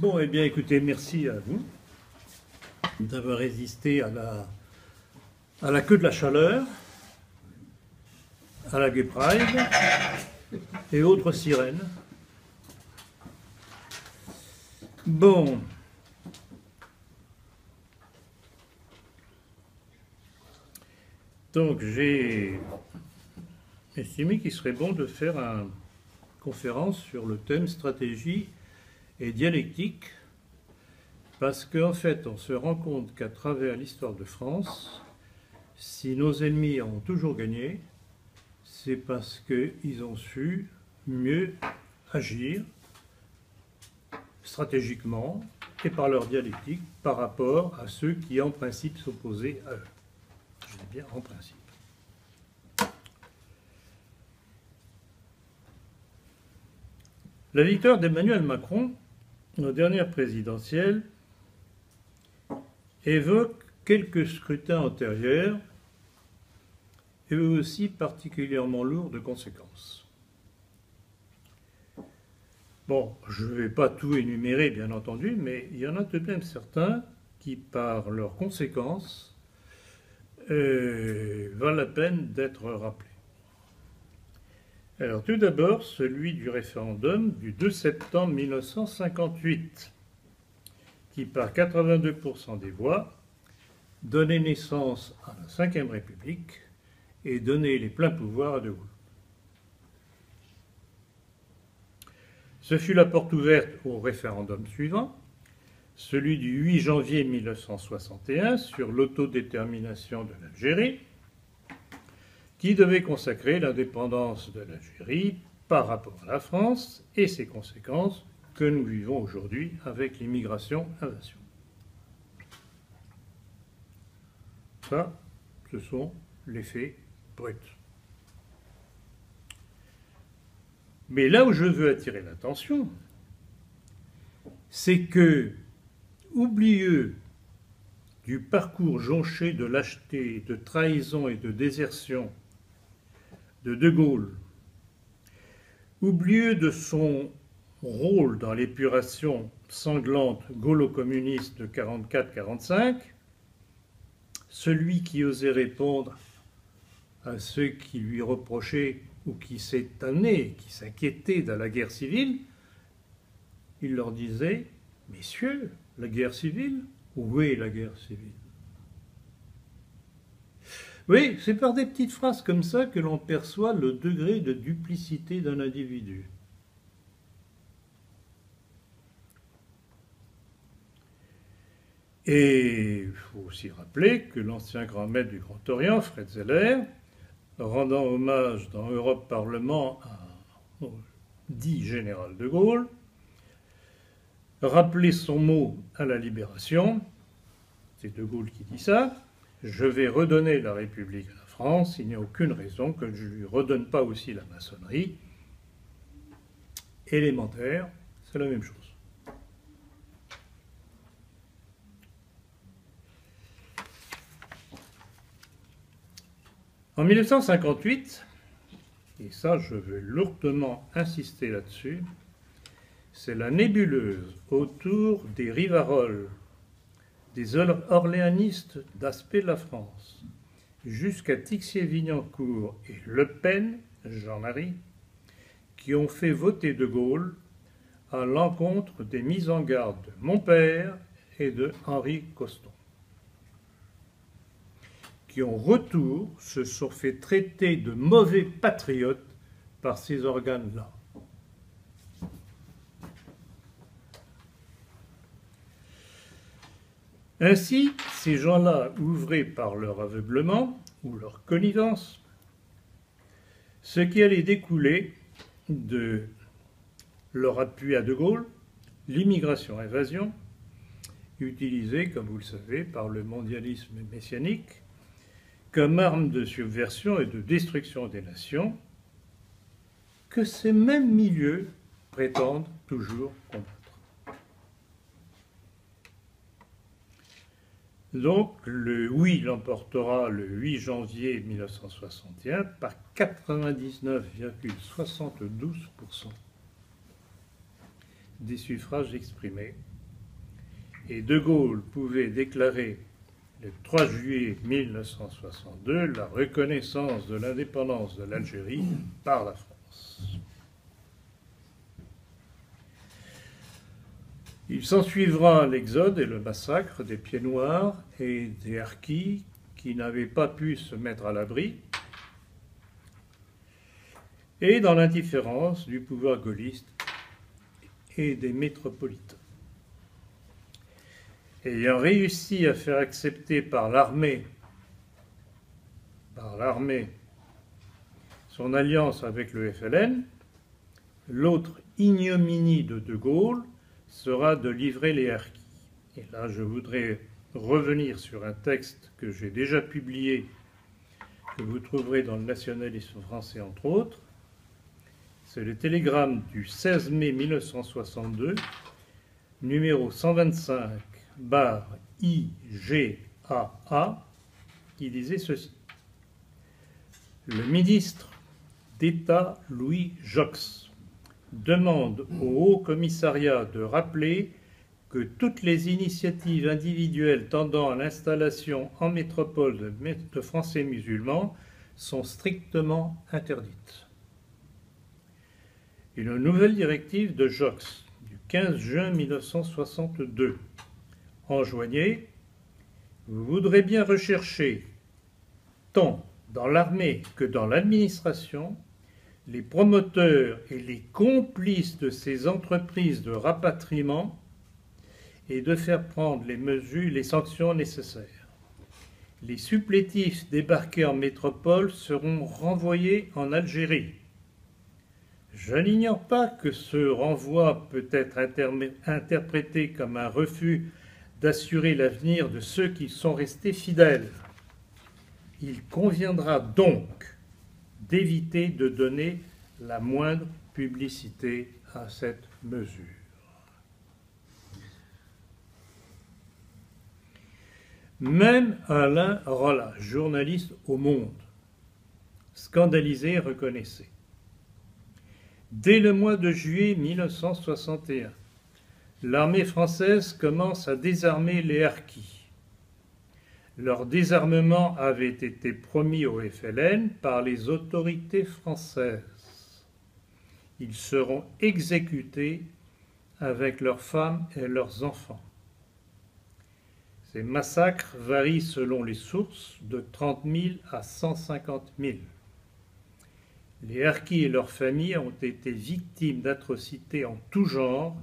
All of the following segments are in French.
Bon, eh bien, écoutez, merci à vous d'avoir résisté à la queue de la chaleur, à la Gay Pride et autres sirènes. Bon. Donc, j'ai estimé qu'il serait bon de faire une conférence sur le thème stratégie et dialectique, parce qu'en fait, on se rend compte qu'à travers l'histoire de France, si nos ennemis ont toujours gagné, c'est parce qu'ils ont su mieux agir stratégiquement et par leur dialectique par rapport à ceux qui, en principe, s'opposaient à eux. Je dis bien en principe. La victoire d'Emmanuel Macron aux dernières présidentielles évoque quelques scrutins antérieurs et eux aussi particulièrement lourds de conséquences. Bon, je ne vais pas tout énumérer, bien entendu, mais il y en a tout de même certains qui, par leurs conséquences, valent la peine d'être rappelés. Alors, tout d'abord, celui du référendum du 2 septembre 1958, qui, par 82% des voix, donnait naissance à la Ve République et donnait les pleins pouvoirs à De Gaulle. Ce fut la porte ouverte au référendum suivant, celui du 8 janvier 1961 sur l'autodétermination de l'Algérie, qui devait consacrer l'indépendance de l'Algérie par rapport à la France et ses conséquences que nous vivons aujourd'hui avec l'immigration-invasion. Ça, ce sont les faits bruts. Mais là où je veux attirer l'attention, c'est que, oublieux du parcours jonché de lâcheté, de trahison et de désertion de Gaulle, oublieux de son rôle dans l'épuration sanglante gaulo-communiste de 1944-1945, celui qui osait répondre à ceux qui lui reprochaient ou qui s'étonnaient, qui s'inquiétaient de la guerre civile, il leur disait « Messieurs, la guerre civile, où est la guerre civile ?» Oui, c'est par des petites phrases comme ça que l'on perçoit le degré de duplicité d'un individu. Et il faut aussi rappeler que l'ancien grand maître du Grand Orient, Fred Zeller, rendant hommage dans Europe Parlement au dit général de Gaulle, rappelait son mot à la Libération, c'est de Gaulle qui dit ça, « Je vais redonner la République à la France, il n'y a aucune raison que je ne lui redonne pas aussi la maçonnerie. » Élémentaire, c'est la même chose. En 1958, et ça je veux lourdement insister là-dessus, c'est la nébuleuse autour des Rivarol, des orléanistes d'aspect de la France, jusqu'à Tixier-Vignancourt et Le Pen, Jean-Marie, qui ont fait voter De Gaulle à l'encontre des mises en garde de mon père et de Henri Coston, qui en retour se sont fait traiter de mauvais patriotes par ces organes-là. Ainsi, ces gens-là ouvraient par leur aveuglement ou leur connivence ce qui allait découler de leur appui à De Gaulle, l'immigration-invasion, utilisée, comme vous le savez, par le mondialisme messianique, comme arme de subversion et de destruction des nations, que ces mêmes milieux prétendent toujours combattre. Donc, le oui l'emportera le 8 janvier 1961 par 99,72% des suffrages exprimés et De Gaulle pouvait déclarer le 3 juillet 1962 la reconnaissance de l'indépendance de l'Algérie par la France. Il s'ensuivra l'exode et le massacre des Pieds Noirs et des Harkis qui n'avaient pas pu se mettre à l'abri, et dans l'indifférence du pouvoir gaulliste et des métropolitains. Ayant réussi à faire accepter par l'armée son alliance avec le FLN, l'autre ignominie de De Gaulle sera de livrer les Harkis. Et là, je voudrais revenir sur un texte que j'ai déjà publié, que vous trouverez dans le Nationalisme français, entre autres. C'est le télégramme du 16 mai 1962, numéro 125/IGAA, qui disait ceci. Le ministre d'État Louis Joxe demande au Haut Commissariat de rappeler que toutes les initiatives individuelles tendant à l'installation en métropole de Français musulmans sont strictement interdites. Une nouvelle directive de Joxe du 15 juin 1962 enjoignait « Vous voudrez bien rechercher, tant dans l'armée que dans l'administration, les promoteurs et les complices de ces entreprises de rapatriement et de faire prendre les mesures, les sanctions nécessaires. Les supplétifs débarqués en métropole seront renvoyés en Algérie. Je n'ignore pas que ce renvoi peut être interprété comme un refus d'assurer l'avenir de ceux qui sont restés fidèles. Il conviendra donc d'éviter de donner la moindre publicité à cette mesure. » Même Alain Rollat, journaliste au Monde, scandalisé, reconnaissait. Dès le mois de juillet 1961, l'armée française commence à désarmer les Harkis. Leur désarmement avait été promis au FLN par les autorités françaises. Ils seront exécutés avec leurs femmes et leurs enfants. Ces massacres varient selon les sources de 30 000 à 150 000. Les Harkis et leurs familles ont été victimes d'atrocités en tout genre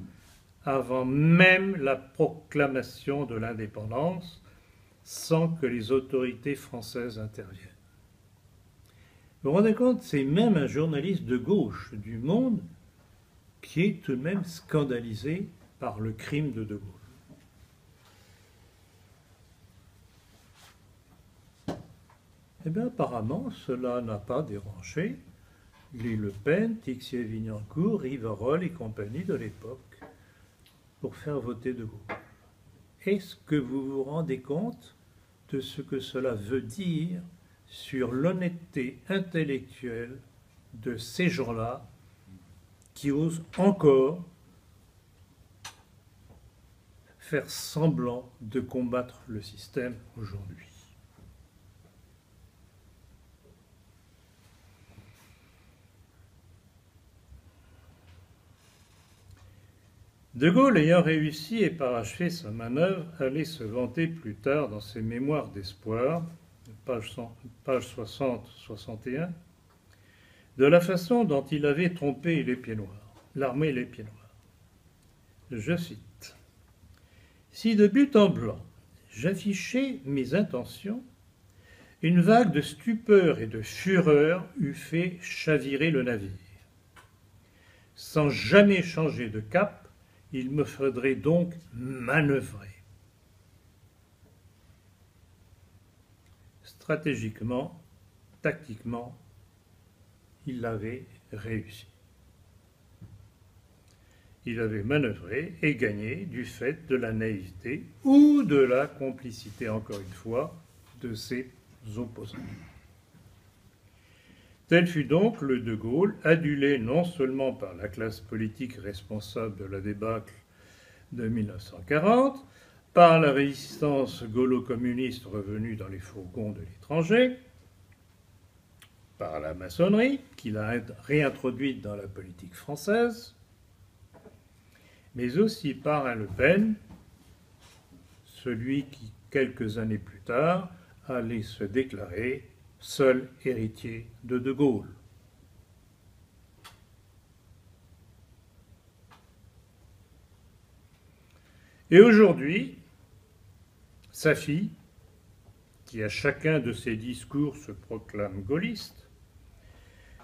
avant même la proclamation de l'indépendance, sans que les autorités françaises interviennent. Vous vous rendez compte, c'est même un journaliste de gauche du Monde qui est tout de même scandalisé par le crime de De Gaulle. Eh bien, apparemment, cela n'a pas dérangé les Le Pen, Tixier-Vignancourt, Rivarol et compagnie de l'époque pour faire voter De Gaulle. Est-ce que vous vous rendez compte de ce que cela veut dire sur l'honnêteté intellectuelle de ces gens-là qui osent encore faire semblant de combattre le système aujourd'hui? De Gaulle, ayant réussi et parachevé sa manœuvre, allait se vanter plus tard dans ses mémoires d'espoir, page 60-61, de la façon dont il avait trompé les Pieds Noirs, l'armée et les Pieds Noirs. Je cite. « Si de but en blanc, j'affichais mes intentions, une vague de stupeur et de fureur eût fait chavirer le navire. Sans jamais changer de cap, il me faudrait donc manœuvrer. Stratégiquement, tactiquement, il avait réussi. Il avait manœuvré et gagné du fait de la naïveté ou de la complicité, encore une fois, de ses opposants. Tel fut donc le De Gaulle, adulé non seulement par la classe politique responsable de la débâcle de 1940, par la résistance gaulo-communiste revenue dans les fourgons de l'étranger, par la maçonnerie, qui l'a réintroduite dans la politique française, mais aussi par un Le Pen, celui qui, quelques années plus tard, allait se déclarer seul héritier de De Gaulle. Et aujourd'hui, sa fille, qui à chacun de ses discours se proclame gaulliste,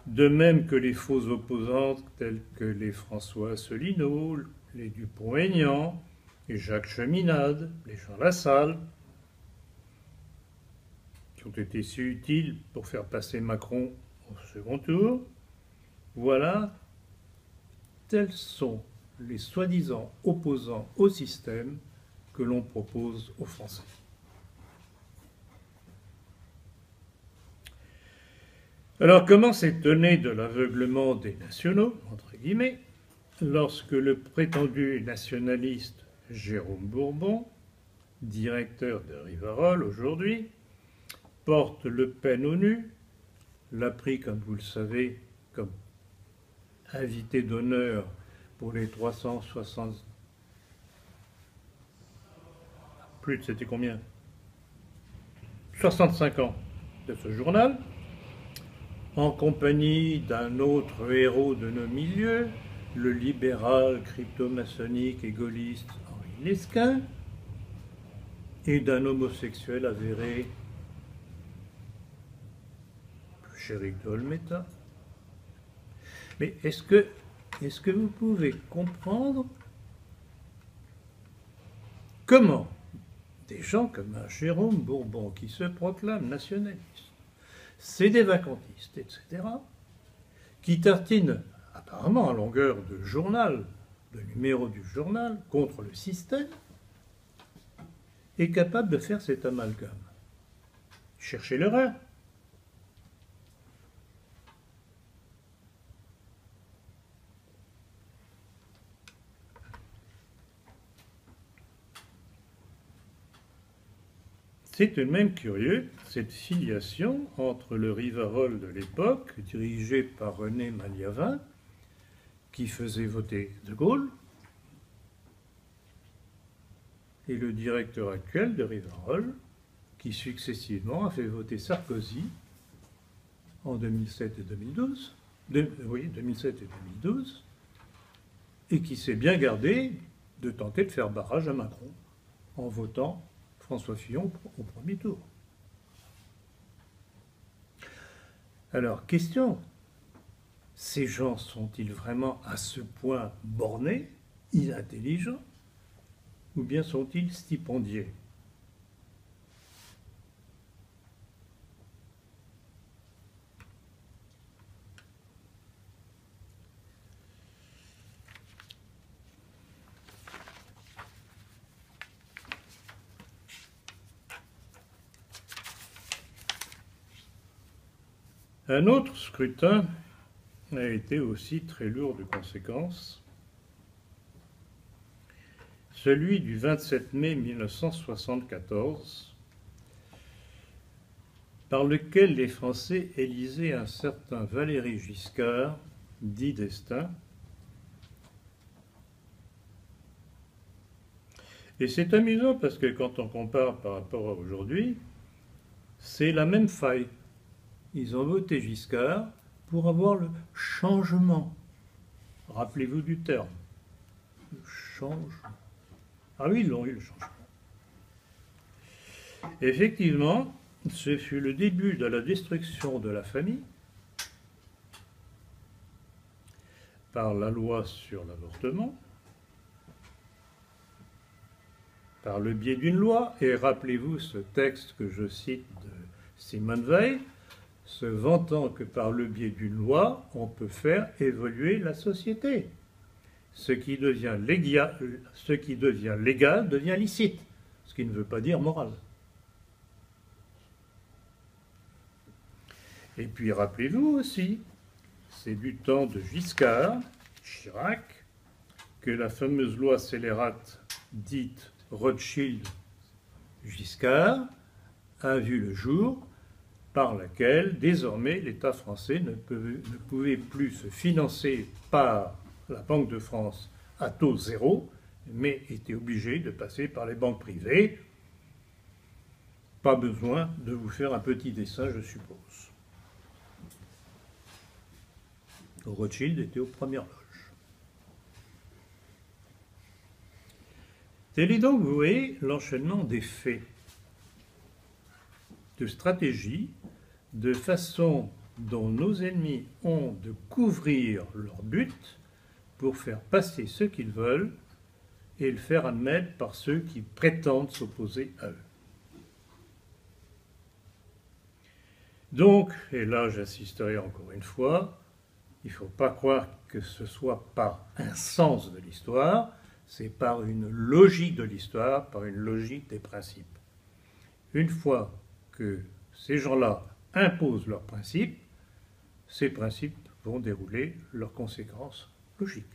de même que les faux opposants tels que les François Asselineau, les Dupont-Aignan, les Jacques Cheminade, les Jean Lassalle, qui ont été si utiles pour faire passer Macron au second tour, voilà, tels sont les soi-disant opposants au système que l'on propose aux Français. Alors, comment s'étonner de l'aveuglement des nationaux, entre guillemets, lorsque le prétendu nationaliste Jérôme Bourbon, directeur de Rivarol aujourd'hui, porte Le Pen au nu, l'a pris, comme vous le savez, comme invité d'honneur pour les 360... Plus de, c'était combien 65 ans de ce journal, en compagnie d'un autre héros de nos milieux, le libéral crypto-maçonnique et gaulliste Henri Lesquin, et d'un homosexuel avéré, Éric de Olmeta. Mais est-ce que vous pouvez comprendre comment des gens comme un Jérôme Bourbon, qui se proclame nationaliste, c'est des vacantistes, etc., qui tartinent apparemment à longueur de journal, de numéro du journal, contre le système, est capable de faire cet amalgame? Cherchez l'erreur. C'est tout de même curieux, cette filiation entre le Rivarol de l'époque, dirigé par René Maliavin, qui faisait voter De Gaulle, et le directeur actuel de Rivarol, qui successivement a fait voter Sarkozy en 2007 et 2012, 2007 et 2012, et qui s'est bien gardé de tenter de faire barrage à Macron en votant François Fillon au premier tour. Alors, question, ces gens sont-ils vraiment à ce point bornés, inintelligents, ou bien sont-ils stipendiés? Un autre scrutin a été aussi très lourd de conséquences, celui du 27 mai 1974, par lequel les Français élisaient un certain Valéry Giscard, dit d'Estaing. Et c'est amusant parce que quand on compare par rapport à aujourd'hui, c'est la même faille. Ils ont voté Giscard pour avoir le changement. Rappelez-vous du terme. Le changement. Ah oui, ils l'ont eu, le changement. Effectivement, ce fut le début de la destruction de la famille par la loi sur l'avortement, par le biais d'une loi, et rappelez-vous ce texte que je cite de Simone Veil, se vantant que par le biais d'une loi, on peut faire évoluer la société. Ce qui devient légal devient licite, ce qui ne veut pas dire moral. Et puis rappelez-vous aussi, c'est du temps de Giscard, Chirac, que la fameuse loi scélérate dite Rothschild-Giscard a vu le jour, par laquelle désormais l'État français ne pouvait plus se financer par la Banque de France à taux zéro, mais était obligé de passer par les banques privées. Pas besoin de vous faire un petit dessin, je suppose. Rothschild était aux premières loges. Tel est donc, vous voyez, l'enchaînement des faits, de stratégies, de façon dont nos ennemis ont de couvrir leur but pour faire passer ce qu'ils veulent et le faire admettre par ceux qui prétendent s'opposer à eux. Donc, et là j'insisterai encore une fois, il ne faut pas croire que ce soit par un sens de l'histoire, c'est par une logique de l'histoire, par une logique des principes. Une fois que ces gens-là imposent leurs principes, ces principes vont dérouler leurs conséquences logiques.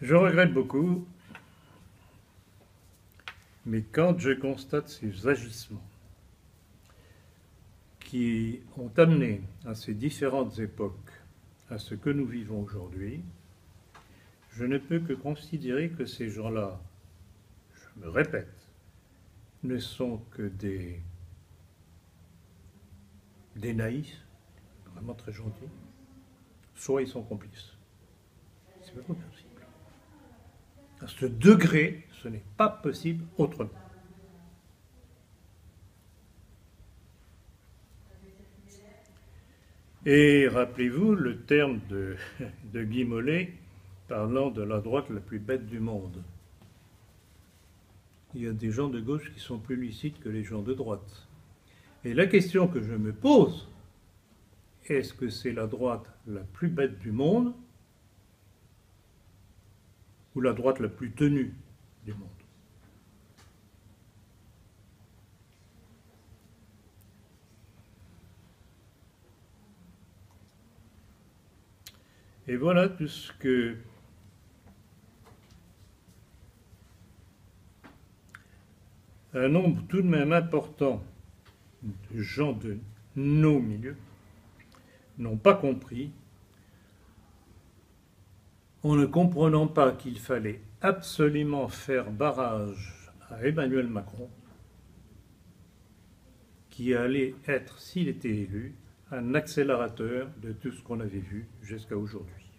Je regrette beaucoup, mais quand je constate ces agissements qui ont amené à ces différentes époques à ce que nous vivons aujourd'hui, je ne peux que considérer que ces gens-là, je me répète, ne sont que des naïfs, vraiment très gentils, soit ils sont complices. C'est pas possible. À ce degré, ce n'est pas possible autrement. Et rappelez-vous le terme de Guy Mollet parlant de la droite la plus bête du monde. Il y a des gens de gauche qui sont plus lucides que les gens de droite. Et la question que je me pose, est-ce que c'est la droite la plus bête du monde ou la droite la plus tenue du monde? Et voilà tout ce que un nombre tout de même important de gens de nos milieux n'ont pas compris, en ne comprenant pas qu'il fallait absolument faire barrage à Emmanuel Macron, qui allait être, s'il était élu, un accélérateur de tout ce qu'on avait vu jusqu'à aujourd'hui.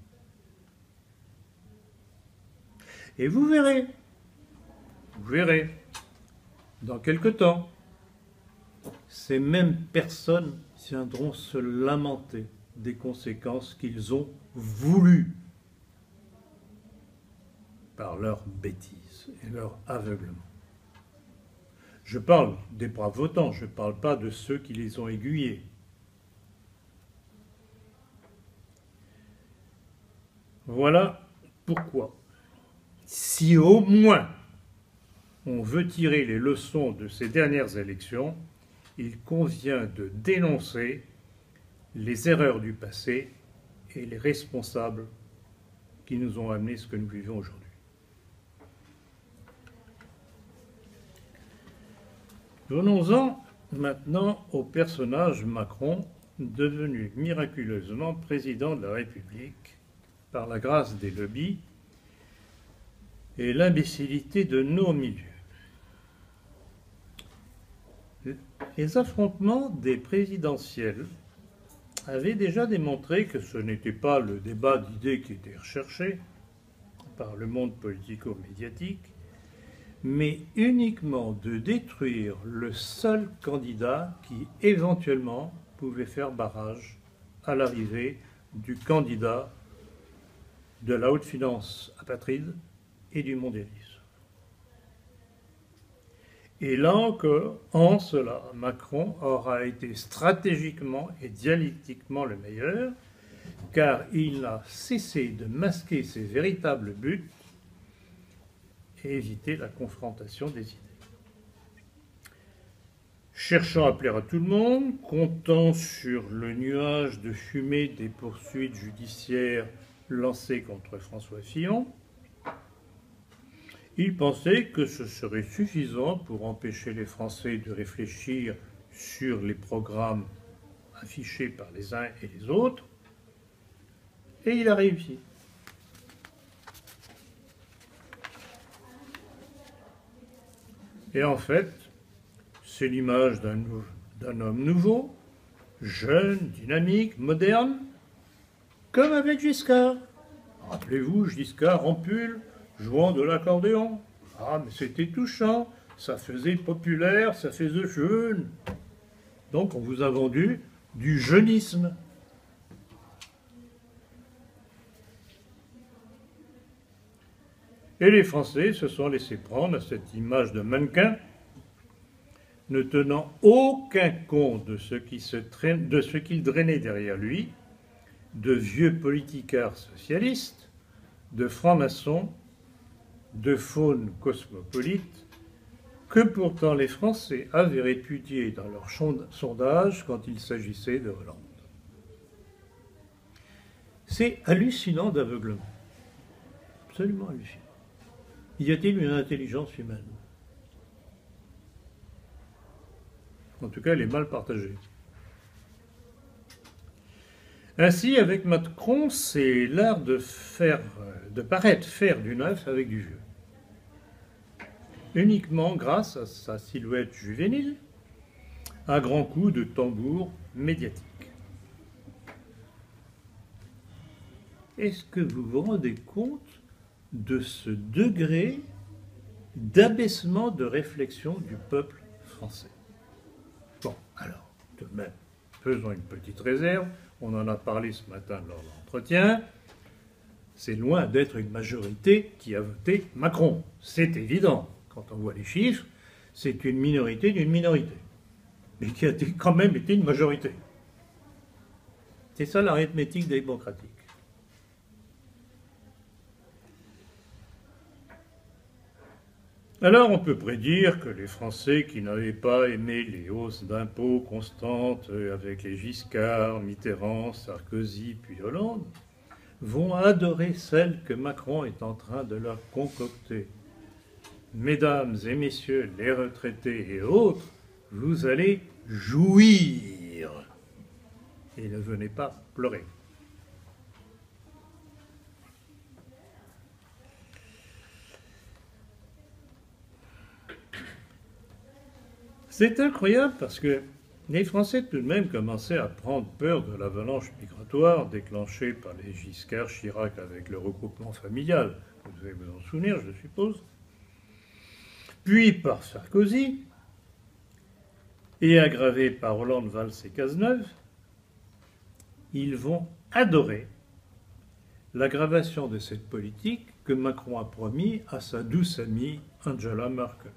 Et vous verrez, dans quelque temps, ces mêmes personnes viendront se lamenter des conséquences qu'ils ont voulues par leur bêtise et leur aveuglement. Je parle des braves votants, je ne parle pas de ceux qui les ont aiguillés. Voilà pourquoi, si au moins on veut tirer les leçons de ces dernières élections, il convient de dénoncer les erreurs du passé et les responsables qui nous ont amené ce que nous vivons aujourd'hui. Venons-en maintenant au personnage Macron, devenu miraculeusement président de la République par la grâce des lobbies et l'imbécilité de nos milieux. Les affrontements des présidentielles avaient déjà démontré que ce n'était pas le débat d'idées qui était recherché par le monde politico-médiatique, mais uniquement de détruire le seul candidat qui éventuellement pouvait faire barrage à l'arrivée du candidat de la haute finance apatride et du mondialisme. Et là encore, en cela, Macron aura été stratégiquement et dialectiquement le meilleur, car il n'a cessé de masquer ses véritables buts et éviter la confrontation des idées. Cherchant à plaire à tout le monde, comptant sur le nuage de fumée des poursuites judiciaires lancées contre François Fillon, il pensait que ce serait suffisant pour empêcher les Français de réfléchir sur les programmes affichés par les uns et les autres, et il a réussi. Et en fait, c'est l'image d'un homme nouveau, jeune, dynamique, moderne, comme avec Giscard. Rappelez-vous, Giscard en pull, jouant de l'accordéon. Ah, mais c'était touchant, ça faisait populaire, ça faisait jeune. Donc on vous a vendu du jeunisme. Et les Français se sont laissés prendre à cette image de mannequin, ne tenant aucun compte de ce qu'il drainait derrière lui, de vieux politicards socialistes, de francs-maçons, de faunes cosmopolites, que pourtant les Français avaient répudiés dans leur sondage quand il s'agissait de Hollande. C'est hallucinant d'aveuglement. Absolument hallucinant. Y a-t-il une intelligence humaine? En tout cas, elle est mal partagée. Ainsi, avec Macron, c'est l'art de paraître faire du neuf avec du vieux. Uniquement grâce à sa silhouette juvénile, à grands coups de tambour médiatique. Est-ce que vous vous rendez compte de ce degré d'abaissement de réflexion du peuple français? Bon, alors, tout de même, faisons une petite réserve. On en a parlé ce matin lors de l'entretien. C'est loin d'être une majorité qui a voté Macron. C'est évident. Quand on voit les chiffres, c'est une minorité d'une minorité. Mais qui a quand même été une majorité. C'est ça l'arithmétique démocratique. Alors on peut prédire que les Français qui n'avaient pas aimé les hausses d'impôts constantes avec les Giscard, Mitterrand, Sarkozy puis Hollande vont adorer celles que Macron est en train de leur concocter. Mesdames et messieurs les retraités et autres, vous allez jouir et ne venez pas pleurer. C'est incroyable parce que les Français tout de même commençaient à prendre peur de l'avalanche migratoire déclenchée par les Giscard, Chirac avec le regroupement familial. Vous allez vous en souvenir, je suppose. Puis par Sarkozy, et aggravée par Hollande, Valls et Cazeneuve, ils vont adorer l'aggravation de cette politique que Macron a promis à sa douce amie Angela Merkel.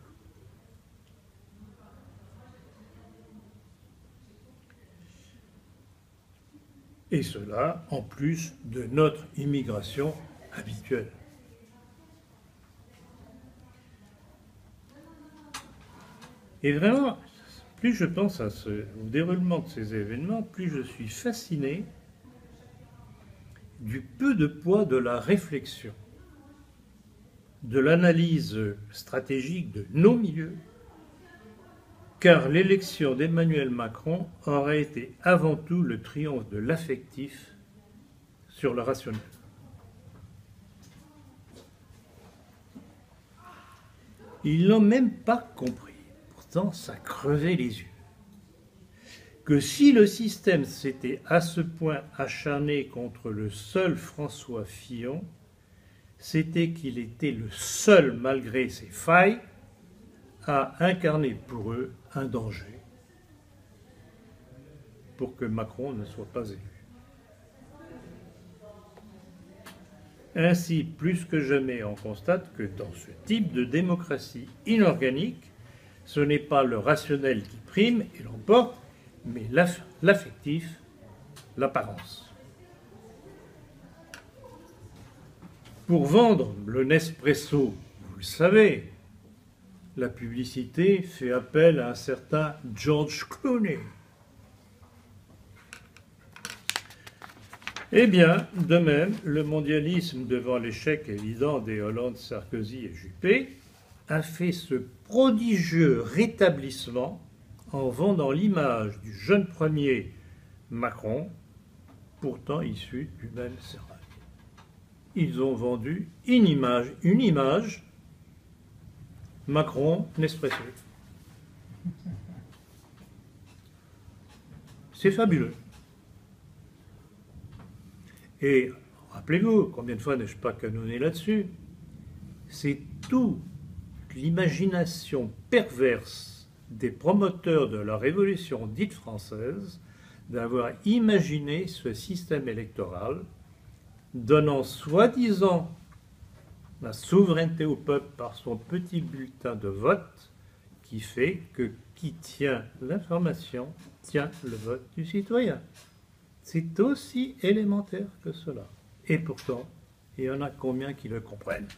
Et cela en plus de notre immigration habituelle. Et vraiment, plus je pense au déroulement de ces événements, plus je suis fasciné du peu de poids de la réflexion, de l'analyse stratégique de nos milieux, car l'élection d'Emmanuel Macron aurait été avant tout le triomphe de l'affectif sur le rationnel. Ils n'ont même pas compris, pourtant ça crevait les yeux, que si le système s'était à ce point acharné contre le seul François Fillon, c'était qu'il était le seul, malgré ses failles, à incarner pour eux un danger pour que Macron ne soit pas élu. Ainsi, plus que jamais, on constate que dans ce type de démocratie inorganique, ce n'est pas le rationnel qui prime et l'emporte, mais l'affectif, l'apparence. Pour vendre le Nespresso, vous le savez, la publicité fait appel à un certain George Clooney. Eh bien, de même, le mondialisme, devant l'échec évident des Hollande, Sarkozy et Juppé, a fait ce prodigieux rétablissement en vendant l'image du jeune premier Macron, pourtant issu du même sérail. Ils ont vendu une image, Macron, Nespresso. C'est fabuleux. Et rappelez-vous, combien de fois n'ai-je pas canonné là-dessus? C'est toute l'imagination perverse des promoteurs de la révolution dite française d'avoir imaginé ce système électoral donnant soi-disant la souveraineté au peuple par son petit bulletin de vote qui fait que qui tient l'information tient le vote du citoyen. C'est aussi élémentaire que cela. Et pourtant, il y en a combien qui le comprennent?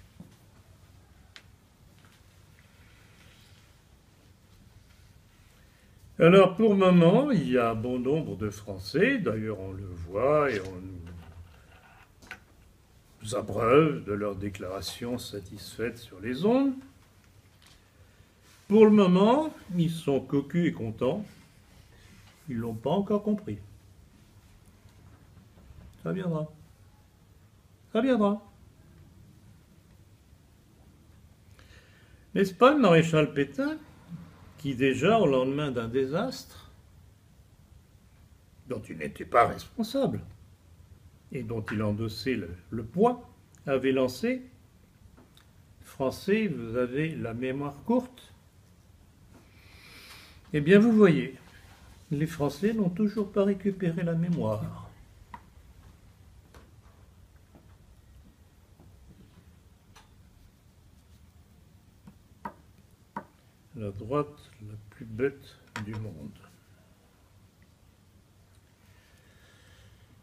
Alors, pour le moment, il y a bon nombre de Français, d'ailleurs on le voit et on nous abreuve de leurs déclarations satisfaites sur les ondes. Pour le moment, ils sont cocus et contents. Ils ne l'ont pas encore compris. Ça viendra. Ça viendra. N'est-ce pas le maréchal Pétain qui déjà, au lendemain d'un désastre, dont il n'était pas responsable, et dont il endossait le poids, avait lancé « Français, vous avez la mémoire courte ». Eh bien, vous voyez, les Français n'ont toujours pas récupéré la mémoire. La droite la plus bête du monde.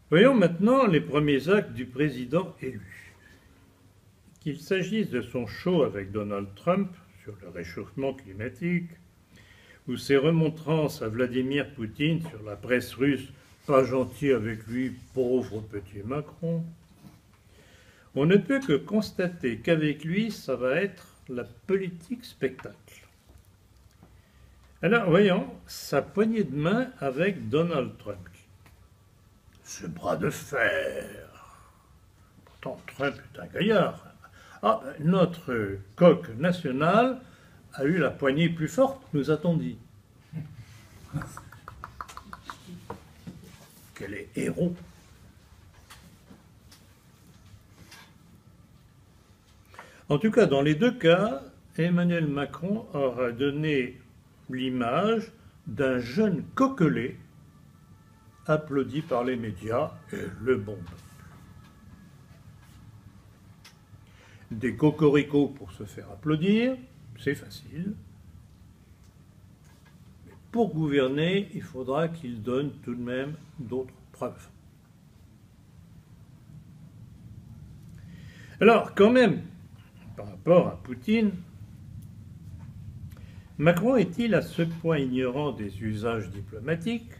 Voyons maintenant les premiers actes du président élu. Qu'il s'agisse de son show avec Donald Trump sur le réchauffement climatique, ou ses remontrances à Vladimir Poutine sur la presse russe, pas gentil avec lui, pauvre petit Macron, on ne peut que constater qu'avec lui, ça va être la politique spectacle. Alors, voyons, sa poignée de main avec Donald Trump. Ce bras de fer. Pourtant, Trump est un gaillard. Ah, notre coq national a eu la poignée plus forte, nous a-t-on dit. Quel est héros. En tout cas, dans les deux cas, Emmanuel Macron aura donné l'image d'un jeune coquelet applaudi par les médias et le bon peuple. Des cocoricots pour se faire applaudir, c'est facile. Mais pour gouverner, il faudra qu'il donne tout de même d'autres preuves. Alors, quand même, par rapport à Poutine, Macron est-il à ce point ignorant des usages diplomatiques,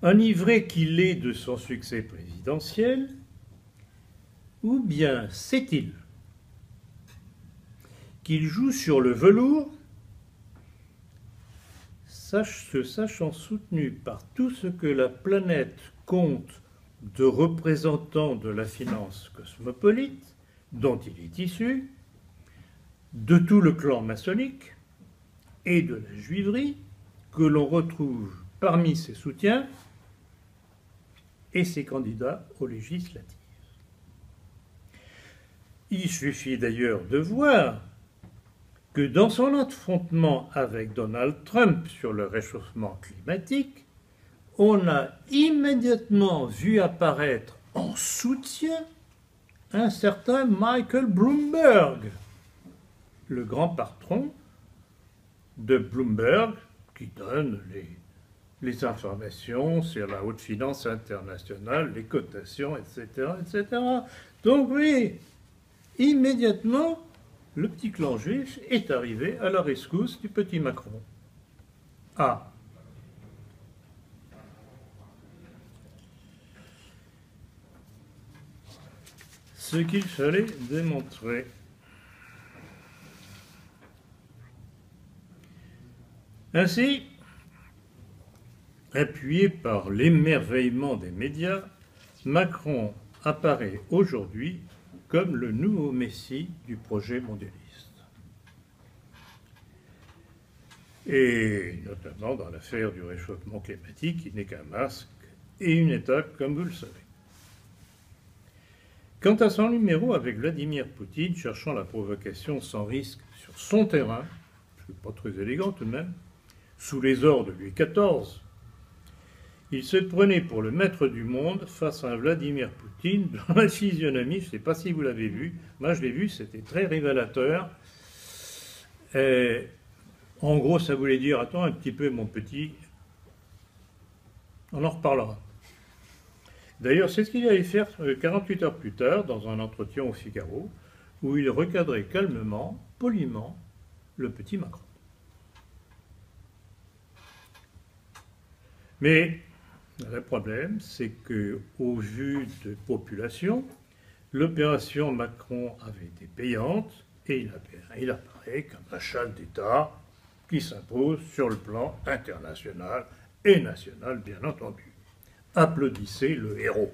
enivré qu'il est de son succès présidentiel, ou bien sait-il qu'il joue sur le velours, se sachant soutenu par tout ce que la planète compte de représentants de la finance cosmopolite, dont il est issu, de tout le clan maçonnique et de la juiverie que l'on retrouve parmi ses soutiens et ses candidats aux législatives. Il suffit d'ailleurs de voir que dans son affrontement avec Donald Trump sur le réchauffement climatique, on a immédiatement vu apparaître en soutien un certain Michael Bloomberg, le grand patron de Bloomberg, qui donne les informations sur la haute finance internationale, les cotations, etc., etc. Donc oui, immédiatement, le petit clan juif est arrivé à la rescousse du petit Macron. Ah, ce qu'il fallait démontrer. Ainsi, appuyé par l'émerveillement des médias, Macron apparaît aujourd'hui comme le nouveau messie du projet mondialiste. Et notamment dans l'affaire du réchauffement climatique, qui n'est qu'un masque et une étape, comme vous le savez. Quant à son numéro avec Vladimir Poutine, cherchant la provocation sans risque sur son terrain, ce n'est pas très élégant tout de même, sous les ordres de Louis XIV, il se prenait pour le maître du monde face à un Vladimir Poutine dont la physionomie, je ne sais pas si vous l'avez vu, moi je l'ai vu, c'était très révélateur. En gros, ça voulait dire, attends un petit peu mon petit, on en reparlera. D'ailleurs, c'est ce qu'il allait faire 48 heures plus tard, dans un entretien au Figaro, où il recadrait calmement, poliment, le petit Macron. Mais le problème, c'est qu'au vu de population, l'opération Macron avait été payante et il apparaît comme un chef d'État qui s'impose sur le plan international et national, bien entendu. Applaudissez le héros.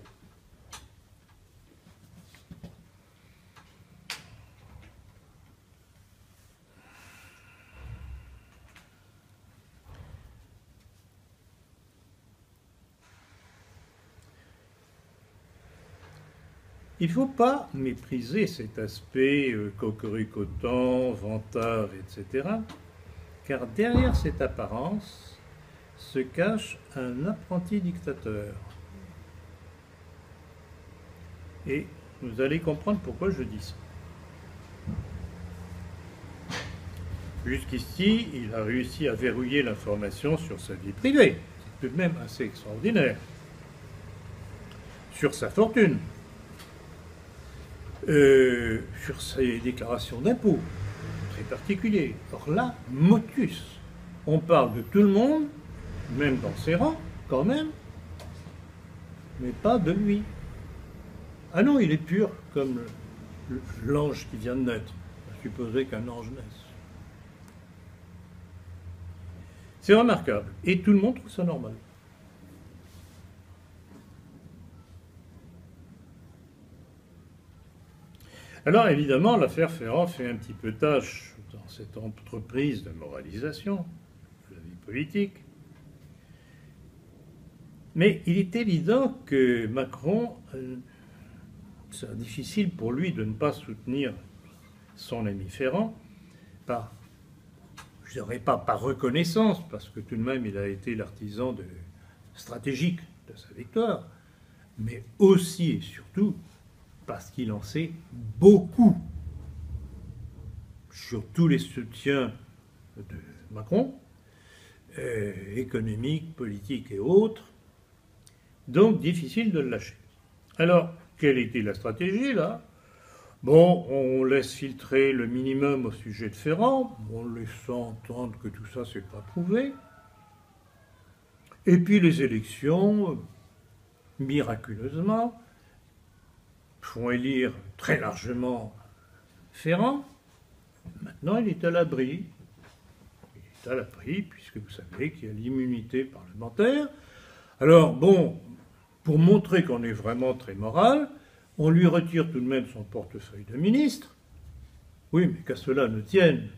Il ne faut pas mépriser cet aspect cocoricotant, vantard, etc., car derrière cette apparence se cache un apprenti dictateur. Et vous allez comprendre pourquoi je dis ça. Jusqu'ici, il a réussi à verrouiller l'information sur sa vie privée. C'est tout de même assez extraordinaire. Sur sa fortune. Sur ses déclarations d'impôts. Très particulier. Or là, motus. On parle de tout le monde, même dans ses rangs, quand même, mais pas de lui. Ah non, il est pur, comme l'ange qui vient de naître. On supposerait qu'un ange naisse. C'est remarquable. Et tout le monde trouve ça normal. Alors évidemment, l'affaire Ferrand fait un petit peu tâche dans cette entreprise de moralisation de la vie politique. Mais il est évident que Macron, c'est difficile pour lui de ne pas soutenir son ami Ferrand, je dirais pas par reconnaissance, parce que tout de même il a été l'artisan stratégique de sa victoire, mais aussi et surtout parce qu'il en sait beaucoup sur tous les soutiens de Macron, économiques, politiques et autres, donc difficile de le lâcher. Alors, quelle était la stratégie là? Bon, on laisse filtrer le minimum au sujet de Ferrand, en laissant entendre que tout ça c'est pas prouvé. Et puis les élections, miraculeusement, font élire très largement Ferrand. Maintenant, il est à l'abri. Il est à l'abri, puisque vous savez qu'il y a l'immunité parlementaire. Alors, bon, pour montrer qu'on est vraiment très moral, on lui retire tout de même son portefeuille de ministre. Oui, mais qu'à cela ne tienne,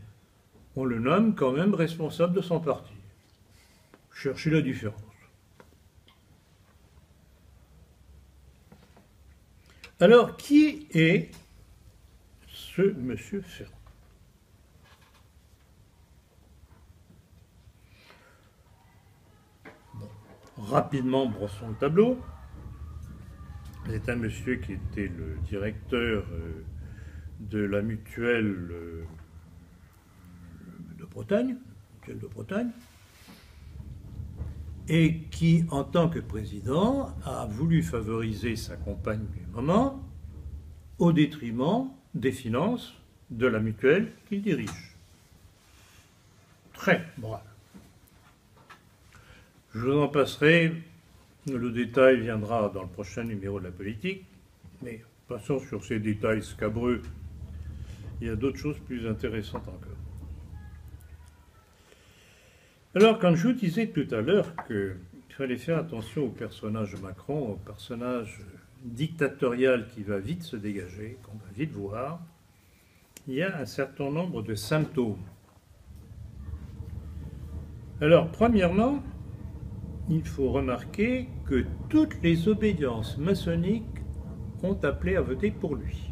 on le nomme quand même responsable de son parti. Cherchez la différence. Alors, qui est ce monsieur Ferrand? Bon, rapidement, brossons le tableau. C'est un monsieur qui était le directeur de la mutuelle de Bretagne, et qui, en tant que président, a voulu favoriser sa compagne du moment au détriment des finances de la mutuelle qu'il dirige. Très moral. Je vous en passerai, le détail viendra dans le prochain numéro de la politique, mais passons sur ces détails scabreux. Il y a d'autres choses plus intéressantes encore. Alors, quand je vous disais tout à l'heure qu'il fallait faire attention au personnage de Macron, au personnage dictatorial qui va vite se dégager, qu'on va vite voir, il y a un certain nombre de symptômes. Alors, premièrement, il faut remarquer que toutes les obédiences maçonniques ont appelé à voter pour lui.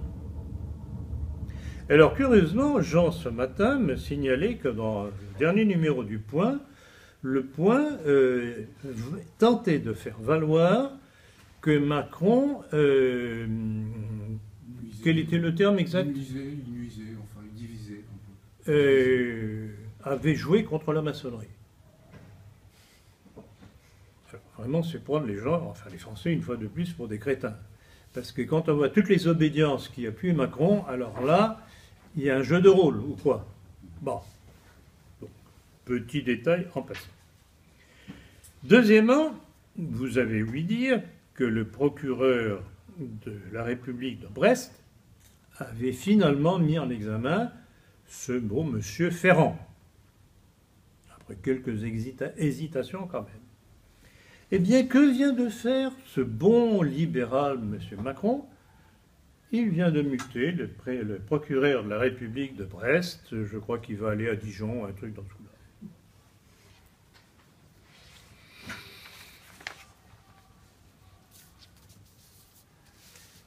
Alors, curieusement, Jean, ce matin, me signalait que dans le dernier numéro du Point, le Point tentait de faire valoir que Macron, quel était le terme exact? Il nuisait, enfin, il divisait un peu. Avait joué contre la maçonnerie. Alors, vraiment, c'est prendre les gens, enfin les Français, une fois de plus, pour des crétins. Parce que quand on voit toutes les obédiences qui appuient Macron, alors là, il y a un jeu de rôle, ou quoi? Bon. Petit détail en passant. Deuxièmement, vous avez ouï dire que le procureur de la République de Brest avait finalement mis en examen ce beau monsieur Ferrand. Après quelques hésitations quand même. Eh bien, que vient de faire ce bon libéral monsieur Macron? Il vient de muter le procureur de la République de Brest. Je crois qu'il va aller à Dijon, un truc dans ce coup-là.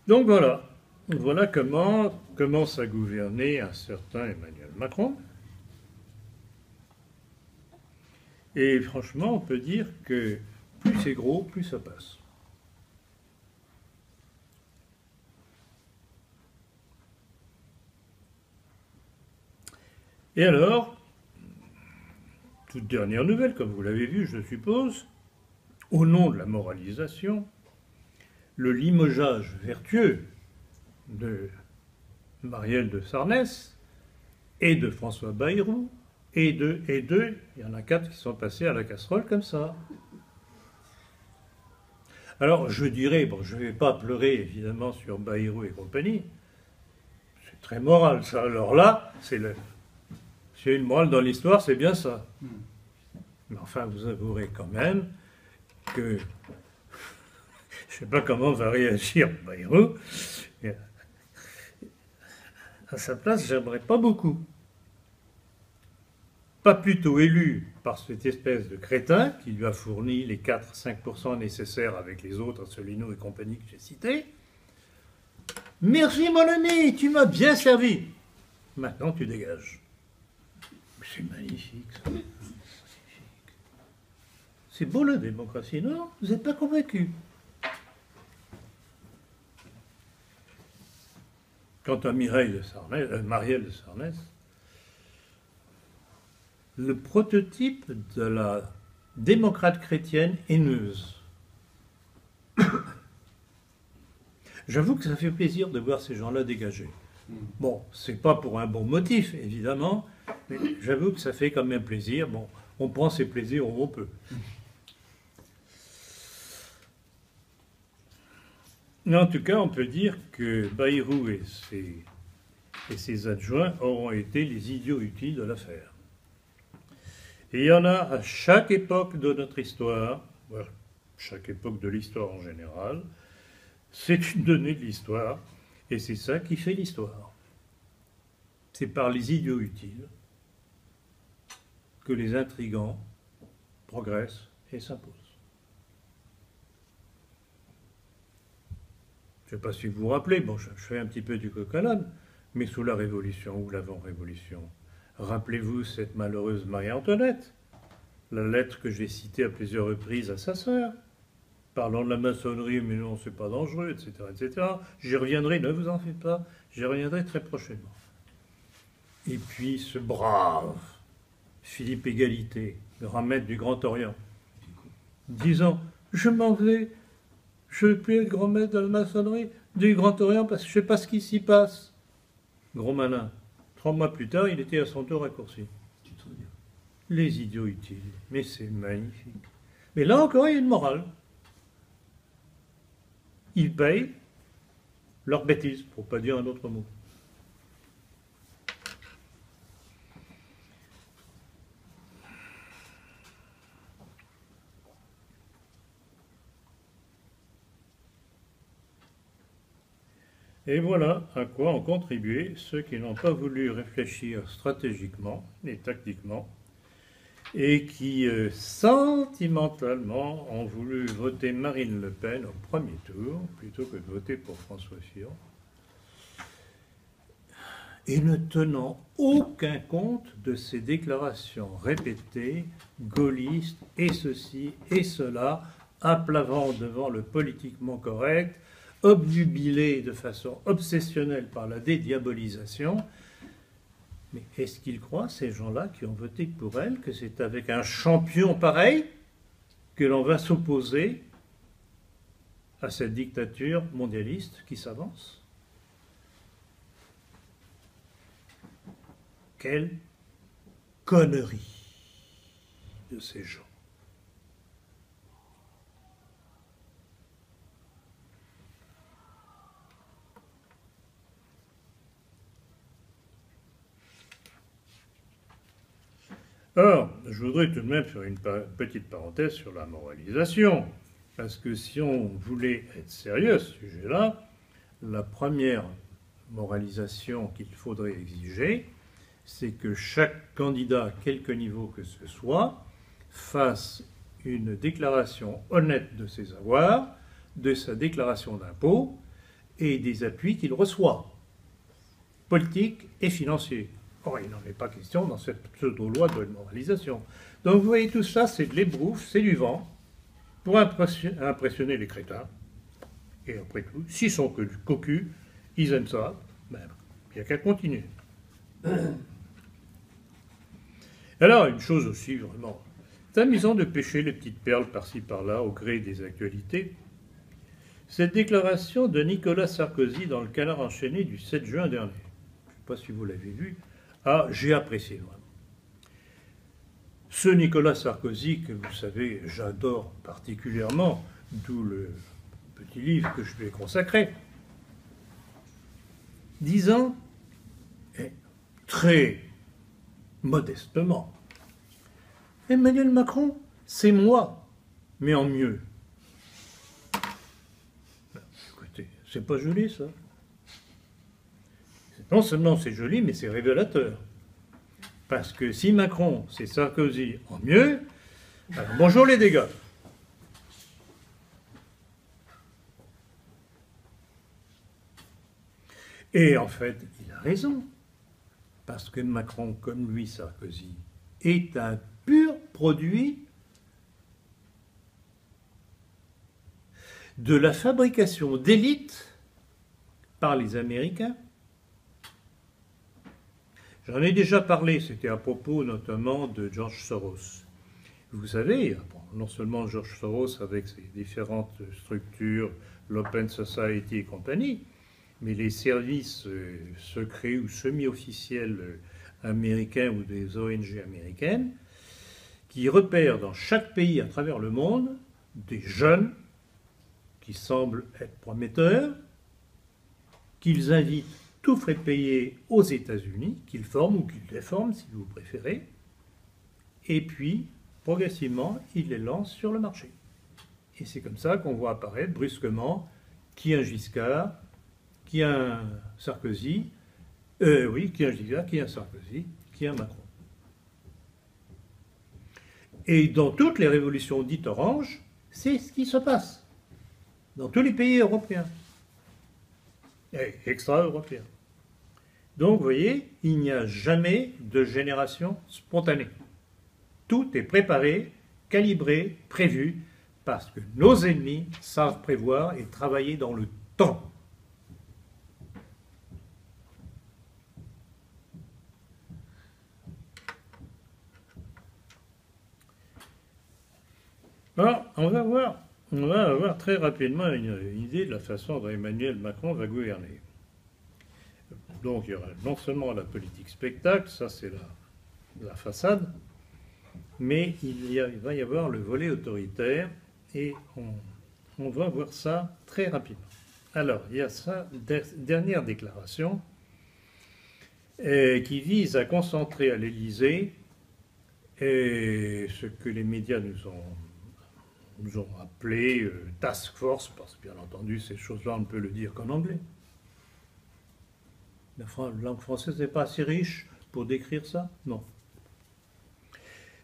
Donc voilà comment commence à gouverner un certain Emmanuel Macron. Et franchement, on peut dire que plus c'est gros, plus ça passe. Et alors, toute dernière nouvelle, comme vous l'avez vu, je suppose, au nom de la moralisation, le limogeage vertueux de Marielle de Sarnez et de François Bayrou et il y en a 4 qui sont passés à la casserole comme ça. Alors je dirais, bon, je ne vais pas pleurer évidemment sur Bayrou et compagnie, c'est très moral ça. Alors là, c'est une morale dans l'histoire, c'est bien ça. Mais enfin, vous avouerez quand même que je ne sais pas comment va réagir Bayrou. À sa place, j'aimerais pas beaucoup. Pas plutôt élu par cette espèce de crétin qui lui a fourni les 4-5% nécessaires avec les autres, Asselineau et compagnie que j'ai cités. Merci mon ami, tu m'as bien servi. Maintenant tu dégages. C'est magnifique ça. C'est beau la démocratie, non? Vous n'êtes pas convaincu? Quant à Marielle de Sarnez, le prototype de la démocrate chrétienne haineuse. J'avoue que ça fait plaisir de voir ces gens-là dégagés. Bon, c'est pas pour un bon motif, évidemment, mais j'avoue que ça fait quand même plaisir. Bon, on prend ses plaisirs où on peut. Mais en tout cas, on peut dire que Bayrou et ses adjoints auront été les idiots utiles de l'affaire. Et il y en a à chaque époque de notre histoire, chaque époque de l'histoire en général, c'est une donnée de l'histoire, et c'est ça qui fait l'histoire. C'est par les idiots utiles que les intrigants progressent et s'imposent. Je ne sais pas si vous vous rappelez, bon, je fais un petit peu du coq à l'âne, mais sous la Révolution ou l'avant-Révolution, rappelez-vous cette malheureuse Marie-Antoinette, la lettre que j'ai citée à plusieurs reprises à sa sœur, parlant de la maçonnerie, mais non, c'est pas dangereux, etc., etc. J'y reviendrai, ne vous en faites pas, j'y reviendrai très prochainement. Et puis ce brave Philippe Égalité, grand maître du Grand Orient, disant « Je m'en vais, je ne veux plus être grand maître de la maçonnerie, du Grand Orient parce que je ne sais pas ce qui s'y passe. Gros malin. 3 mois plus tard, il était à son tour raccourci. Les idiots utiles. Mais c'est magnifique. Mais là encore, il y a une morale. Ils payent leur bêtise, pour ne pas dire un autre mot. Et voilà à quoi ont contribué ceux qui n'ont pas voulu réfléchir stratégiquement et tactiquement et qui sentimentalement ont voulu voter Marine Le Pen au premier tour plutôt que de voter pour François Fillon et ne tenant aucun compte de ces déclarations répétées, gaullistes et ceci et cela, applavant devant le politiquement correct, obnubilés de façon obsessionnelle par la dédiabolisation. Mais est-ce qu'ils croient, ces gens-là qui ont voté pour elle, que c'est avec un champion pareil que l'on va s'opposer à cette dictature mondialiste qui s'avance? Quelle connerie de ces gens. Or, je voudrais tout de même faire une petite parenthèse sur la moralisation, parce que si on voulait être sérieux à ce sujet-là, la première moralisation qu'il faudrait exiger, c'est que chaque candidat, à quelque niveau que ce soit, fasse une déclaration honnête de ses avoirs, de sa déclaration d'impôt et des appuis qu'il reçoit, politiques et financiers. Or, il n'en est pas question dans cette pseudo-loi de moralisation. Donc, vous voyez, tout ça, c'est de l'ébrouf, c'est du vent, pour impressionner les crétins. Et après tout, s'ils sont que cocus, ils aiment ça, ben, il n'y a qu'à continuer. Alors, une chose aussi, vraiment, c'est amusant de pêcher les petites perles par-ci par-là au gré des actualités. Cette déclaration de Nicolas Sarkozy dans le Canard enchaîné du 7 juin dernier, je ne sais pas si vous l'avez vu, j'ai apprécié vraiment. Ce Nicolas Sarkozy, que vous savez, j'adore particulièrement, d'où le petit livre que je lui ai consacré, disant, très modestement, Emmanuel Macron, c'est moi, mais en mieux. Écoutez, c'est pas joli ça. Non seulement c'est joli, mais c'est révélateur. Parce que si Macron, c'est Sarkozy en mieux, alors bonjour les dégâts. Et en fait, il a raison. Parce que Macron, comme lui, Sarkozy, est un pur produit de la fabrication d'élites par les Américains. J'en ai déjà parlé, c'était à propos notamment de George Soros. Vous savez, non seulement George Soros avec ses différentes structures, l'Open Society et compagnie, mais les services secrets ou semi-officiels américains ou des ONG américaines, qui repèrent dans chaque pays à travers le monde des jeunes qui semblent être prometteurs, qu'ils invitent tout frais payés aux États-Unis, qu'ils forment ou qu'ils déforment, si vous préférez, et puis, progressivement, ils les lancent sur le marché. Et c'est comme ça qu'on voit apparaître brusquement qui un Giscard, qui un Sarkozy, qui un Giscard, qui un Sarkozy, qui un Macron. Et dans toutes les révolutions dites oranges, c'est ce qui se passe. Dans tous les pays européens. Et extra-européens. Donc, vous voyez, il n'y a jamais de génération spontanée. Tout est préparé, calibré, prévu, parce que nos ennemis savent prévoir et travailler dans le temps. Alors, on va voir on va avoir très rapidement une idée de la façon dont Emmanuel Macron va gouverner. Donc il y aura non seulement la politique spectacle, ça c'est la façade, mais va y avoir le volet autoritaire et on va voir ça très rapidement. Alors, il y a sa dernière déclaration qui vise à concentrer à l'Élysée ce que les médias nous ont appelé task force, parce que bien entendu, ces choses-là, on ne peut le dire qu'en anglais. La langue française n'est pas assez riche pour décrire ça? Non.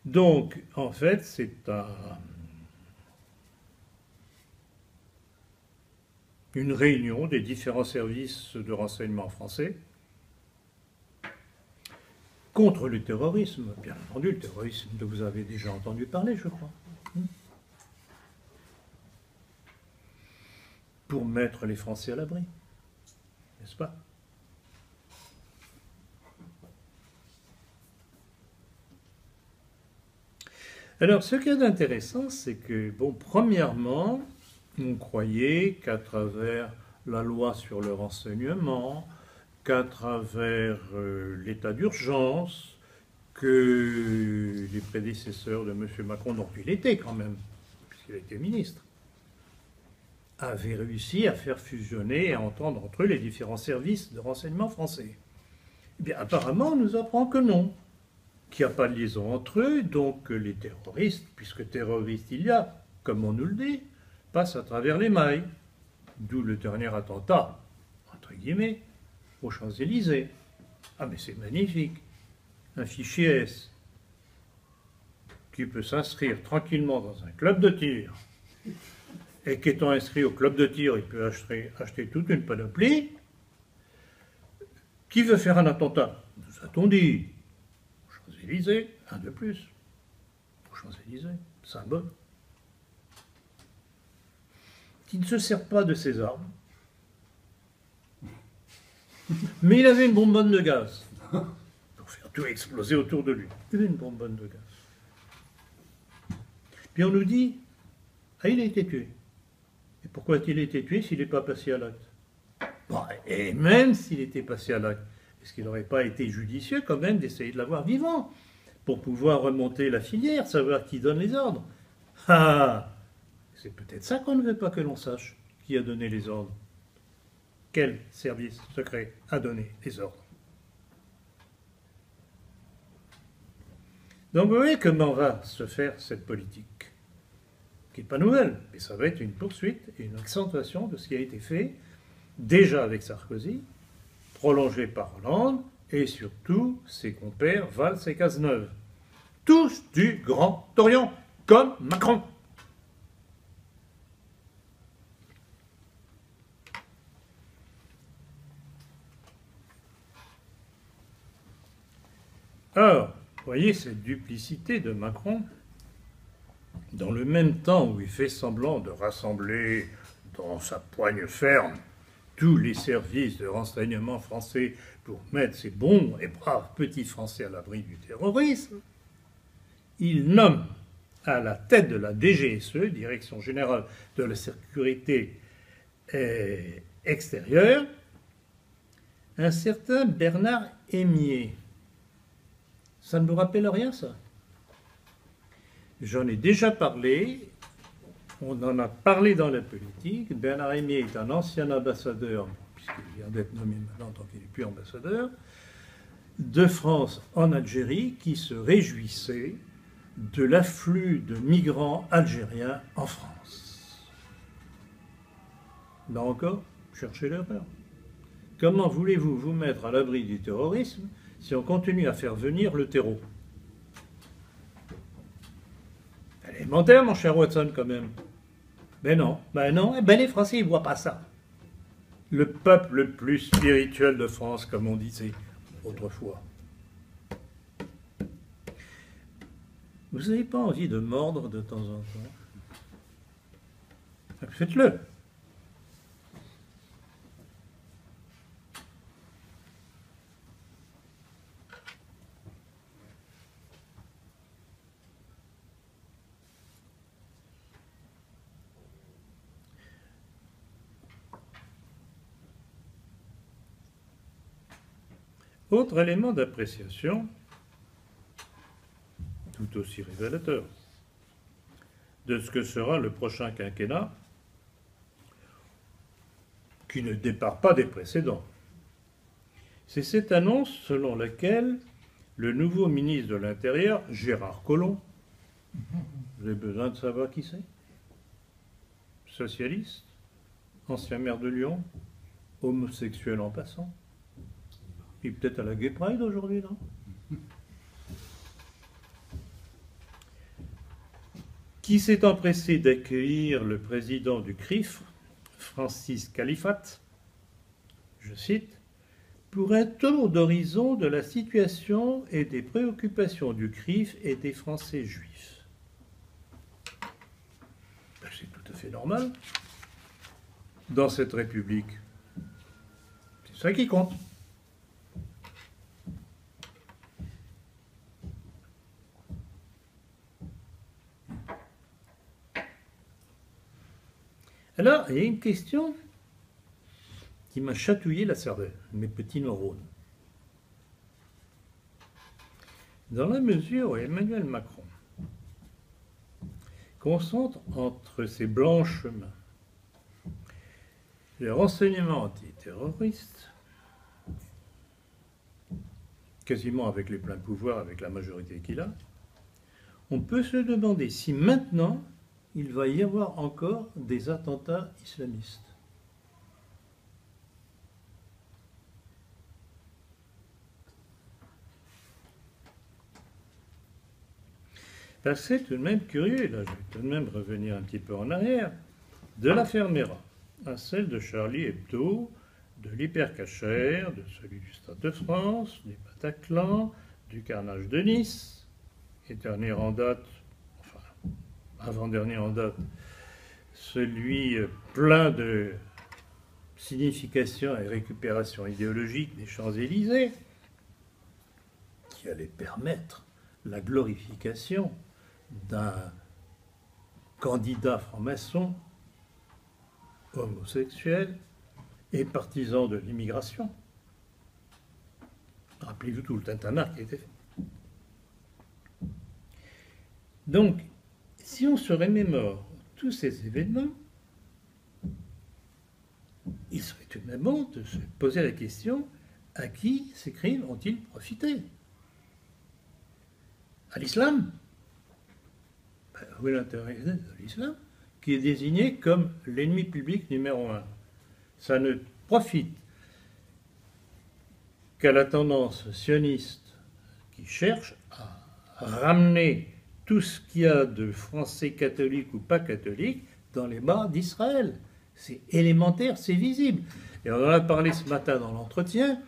Donc, en fait, c'est une réunion des différents services de renseignement français contre le terrorisme. Bien entendu, le terrorisme dont vous avez déjà entendu parler, je crois. Pour mettre les Français à l'abri, n'est-ce pas? Alors, ce qui est intéressant, c'est que, bon, premièrement, on croyait qu'à travers la loi sur le renseignement, qu'à travers l'état d'urgence, que les prédécesseurs de M. Macron, dont il était quand même, puisqu'il était ministre, avaient réussi à faire fusionner et à entendre entre eux les différents services de renseignement français. Eh bien, apparemment, on nous apprend que non, qu'il n'y a pas de liaison entre eux, donc les terroristes, puisque terroristes il y a, comme on nous le dit, passent à travers les mailles. D'où le dernier attentat, entre guillemets, aux Champs-Élysées. Ah mais c'est magnifique. Un fichier S qui peut s'inscrire tranquillement dans un club de tir et qu'étant inscrit au club de tir, il peut acheter toute une panoplie. Qui veut faire un attentat? Nous a-t-on dit? Aux Champs-Élysées, un de plus. Aux Champs-Élysées, symbole. Qui ne se sert pas de ses armes. Mais il avait une bonbonne de gaz pour faire tout exploser autour de lui. Il avait une bonbonne de gaz. Puis on nous dit, ah, il a été tué. Et pourquoi a-t-il été tué s'il n'est pas passé à l'acte? Bon, et même s'il était passé à l'acte, est-ce qu'il n'aurait pas été judicieux quand même d'essayer de l'avoir vivant pour pouvoir remonter la filière, savoir qui donne les ordres? Ah, c'est peut-être ça qu'on ne veut pas que l'on sache, qui a donné les ordres. Quel service secret a donné les ordres? Donc vous voyez comment va se faire cette politique, qui n'est pas nouvelle, mais ça va être une poursuite et une accentuation de ce qui a été fait, déjà avec Sarkozy, prolongé par Hollande, et surtout ses compères Valls et Cazeneuve. Tous du Grand Orient, comme Macron. Alors, vous voyez cette duplicité de Macron, dans le même temps où il fait semblant de rassembler dans sa poigne ferme tous les services de renseignement français pour mettre ces bons et braves petits Français à l'abri du terrorisme, il nomme à la tête de la DGSE, Direction Générale de la Sécurité Extérieure, un certain Bernard Hémier. Ça ne vous rappelle rien, ça? J'en ai déjà parlé, on en a parlé dans la politique. Bernard Hémier est un ancien ambassadeur, puisqu'il vient d'être nommé maintenant tant qu'il n'est plus ambassadeur, de France en Algérie, qui se réjouissait de l'afflux de migrants algériens en France. Là encore, cherchez l'erreur. Comment voulez-vous vous mettre à l'abri du terrorisme si on continue à faire venir le terreau? Élémentaire, mon cher Watson, quand même. Mais non, les Français, ils ne voient pas ça. Le peuple le plus spirituel de France, comme on disait autrefois. Vous n'avez pas envie de mordre de temps en temps? Faites-le. Autre élément d'appréciation, tout aussi révélateur, de ce que sera le prochain quinquennat, qui ne départ pas des précédents. C'est cette annonce selon laquelle le nouveau ministre de l'Intérieur, Gérard Collomb, vous avez besoin de savoir qui c'est? Socialiste, ancien maire de Lyon, homosexuel en passant. Il est peut-être à la Gay Pride aujourd'hui, non? Qui s'est empressé d'accueillir le président du CRIF, Francis Califat, je cite, pour un tour d'horizon de la situation et des préoccupations du CRIF et des Français juifs. Ben, c'est tout à fait normal. Dans cette République, c'est ça qui compte. Alors, il y a une question qui m'a chatouillé la cervelle, mes petits neurones. Dans la mesure où Emmanuel Macron concentre entre ses blanches mains les renseignements antiterroristes, quasiment avec les pleins pouvoirs, avec la majorité qu'il a, on peut se demander si maintenant il va y avoir encore des attentats islamistes. Ben, c'est tout de même curieux, là je vais tout de même revenir un petit peu en arrière, de l'affaire Mera à celle de Charlie Hebdo, de l'hypercacher, de celui du Stade de France, du Bataclan, du carnage de Nice, et dernier en date, enfin avant-dernier en date, celui plein de signification et récupération idéologique des Champs-Élysées, qui allait permettre la glorification d'un candidat franc-maçon homosexuel et partisan de l'immigration. Rappelez-vous tout le tintamarre qui a été fait. Donc, si on se remémore tous ces événements, il serait tout de même bon de se poser la question, à qui ces crimes ont-ils profité? À l'islam? Ben, où est l'intérêt de l'islam, qui est désigné comme l'ennemi public numéro 1? Ça ne profite qu'à la tendance sioniste qui cherche à ramener tout ce qu'il y a de Français catholiques ou pas catholiques dans les bras d'Israël. C'est élémentaire, c'est visible. Et on en a parlé ce matin dans l'entretien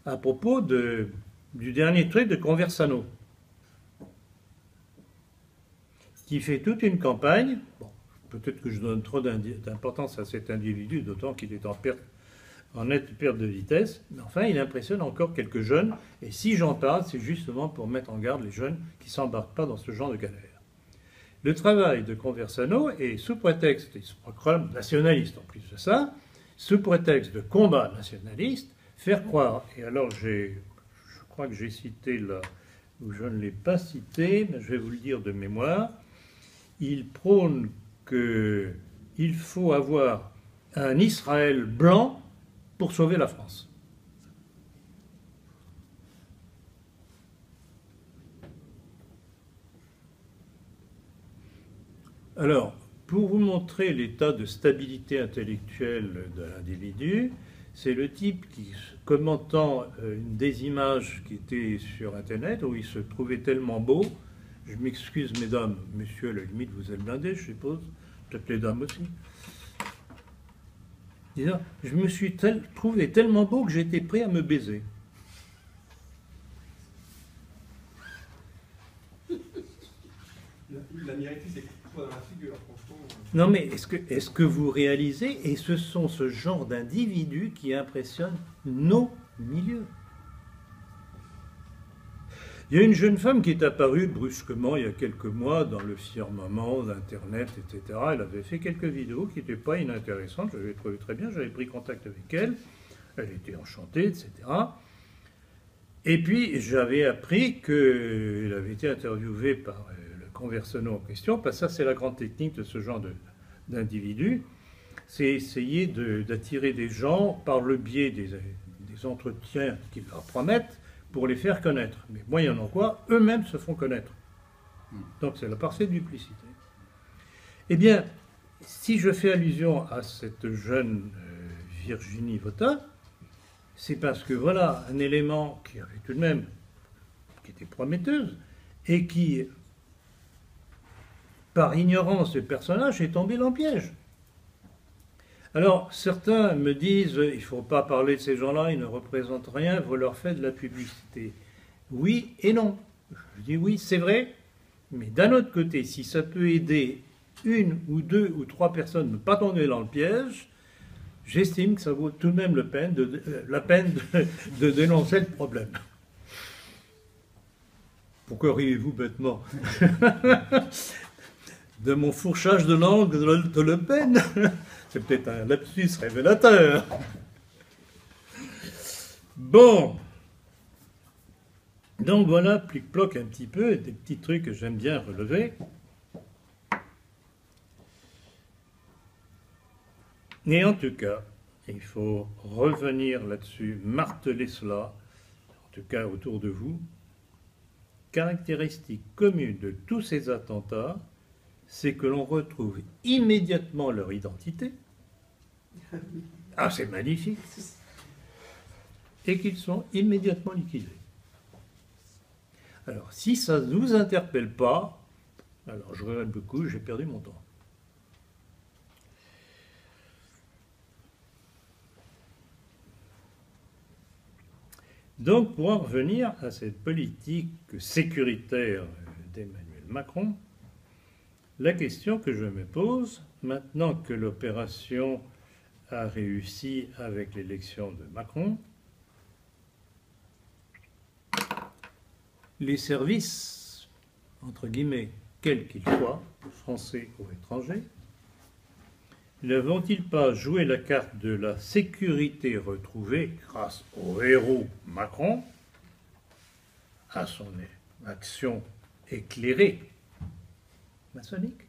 à propos du dernier truc de Conversano, qui fait toute une campagne. Bon, peut-être que je donne trop d'importance à cet individu, d'autant qu'il est en nette perte de vitesse, mais enfin, il impressionne encore quelques jeunes, et si j'en parle, c'est justement pour mettre en garde les jeunes qui ne s'embarquent pas dans ce genre de galère. Le travail de Conversano est sous prétexte, il se proclame nationaliste en plus de ça, sous prétexte de combat nationaliste, faire croire, et alors je crois que j'ai cité là, où je ne l'ai pas cité, mais je vais vous le dire de mémoire, il prône qu'il faut avoir un Israël blanc pour sauver la France. Alors, pour vous montrer l'état de stabilité intellectuelle de l'individu, c'est le type qui, commentant une des images qui étaient sur Internet, où il se trouvait tellement beau, je m'excuse mesdames, messieurs, à la limite vous êtes blindés, je suppose, peut-être les dames aussi, disant, je me suis trouvé tellement beau que j'étais prêt à me baiser. La vérité, c'est quoi dans la figure, franchement. Non mais est-ce que vous réalisez, et ce sont ce genre d'individus qui impressionnent nos milieux. Il y a une jeune femme qui est apparue brusquement il y a quelques mois dans le firmament d'Internet, etc. Elle avait fait quelques vidéos qui n'étaient pas inintéressantes, je l'avais trouvé très bien, j'avais pris contact avec elle, elle était enchantée, etc. Et puis, j'avais appris qu'il avait été interviewé par le conversano en question, parce que ça, c'est la grande technique de ce genre d'individus, c'est essayer d'attirer des gens par le biais des entretiens qu'ils leur promettent pour les faire connaître. Mais moyennant quoi, eux-mêmes se font connaître. Donc, c'est la parfaite duplicité. Eh bien, si je fais allusion à cette jeune Virginie Votin, c'est parce que voilà un élément qui avait tout de même, qui était prometteuse, et qui, par ignorance du personnage, est tombé dans le piège. Alors, certains me disent, il ne faut pas parler de ces gens-là, ils ne représentent rien, vous leur faites de la publicité. Oui et non. Je dis oui, c'est vrai, mais d'un autre côté, si ça peut aider une ou deux ou trois personnes à ne pas tomber dans le piège, j'estime que ça vaut tout de même la peine de dénoncer le problème. Pourquoi riez-vous bêtement de mon fourchage de langue de Le Pen? C'est peut-être un lapsus révélateur. Bon. Donc voilà, plic-ploc un petit peu, des petits trucs que j'aime bien relever. Et en tout cas, il faut revenir là-dessus, marteler cela, en tout cas autour de vous. Caractéristique commune de tous ces attentats, c'est que l'on retrouve immédiatement leur identité. Ah, c'est magnifique. Et qu'ils sont immédiatement liquidés. Alors, si ça ne nous interpelle pas, alors je regrette beaucoup, j'ai perdu mon temps. Donc, pour en revenir à cette politique sécuritaire d'Emmanuel Macron, la question que je me pose, maintenant que l'opération a réussi avec l'élection de Macron, les services, entre guillemets, quels qu'ils soient, français ou étrangers, ne vont-ils pas jouer la carte de la sécurité retrouvée grâce au héros Macron, à son action éclairée maçonnique?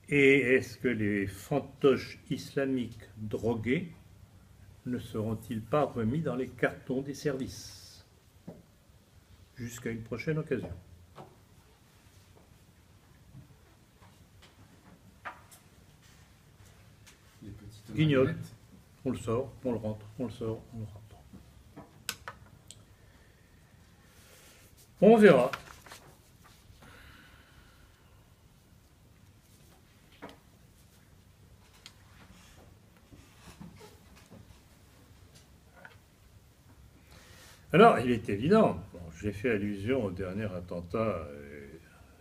Et est-ce que les fantoches islamiques drogués ne seront-ils pas remis dans les cartons des services? Jusqu'à une prochaine occasion. Guignol, on le sort, on le rentre, on le sort, on le rentre. On verra. Alors, il est évident, bon, j'ai fait allusion au dernier attentat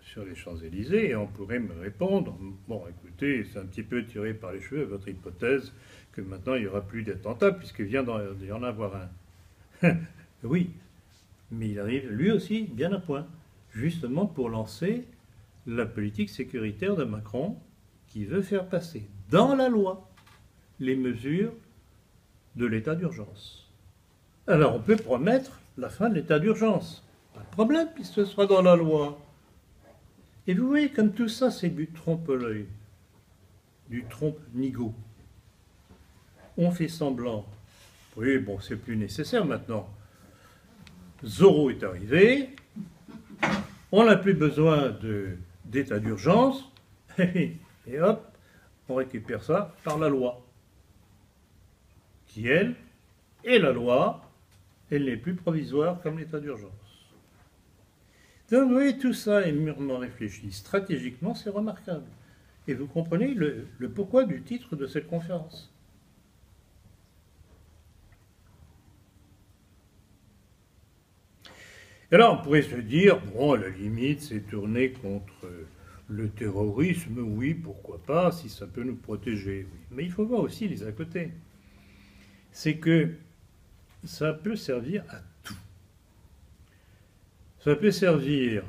sur les Champs-Élysées, et on pourrait me répondre, bon, écoutez, c'est un petit peu tiré par les cheveux votre hypothèse que maintenant il n'y aura plus d'attentats, puisqu'il vient d'y en avoir un. Oui, mais il arrive lui aussi bien à point, justement pour lancer la politique sécuritaire de Macron, qui veut faire passer dans la loi les mesures de l'état d'urgence. Alors on peut promettre la fin de l'état d'urgence, pas de problème, puisque ce sera dans la loi. Et vous voyez, comme tout ça, c'est du trompe-l'œil, du trompe-nigo. On fait semblant. Oui, bon, c'est plus nécessaire maintenant. Zorro est arrivé, on n'a plus besoin d'état d'urgence, et hop, on récupère ça par la loi. Qui, elle, est la loi, elle n'est plus provisoire comme l'état d'urgence. Donc, vous voyez, tout ça est mûrement réfléchi. Stratégiquement, c'est remarquable. Et vous comprenez le pourquoi du titre de cette conférence. Et alors, on pourrait se dire, bon, à la limite, c'est tourné contre le terrorisme, oui, pourquoi pas, si ça peut nous protéger. Oui. Mais il faut voir aussi les à côté. C'est que ça peut servir à tout. Ça peut servir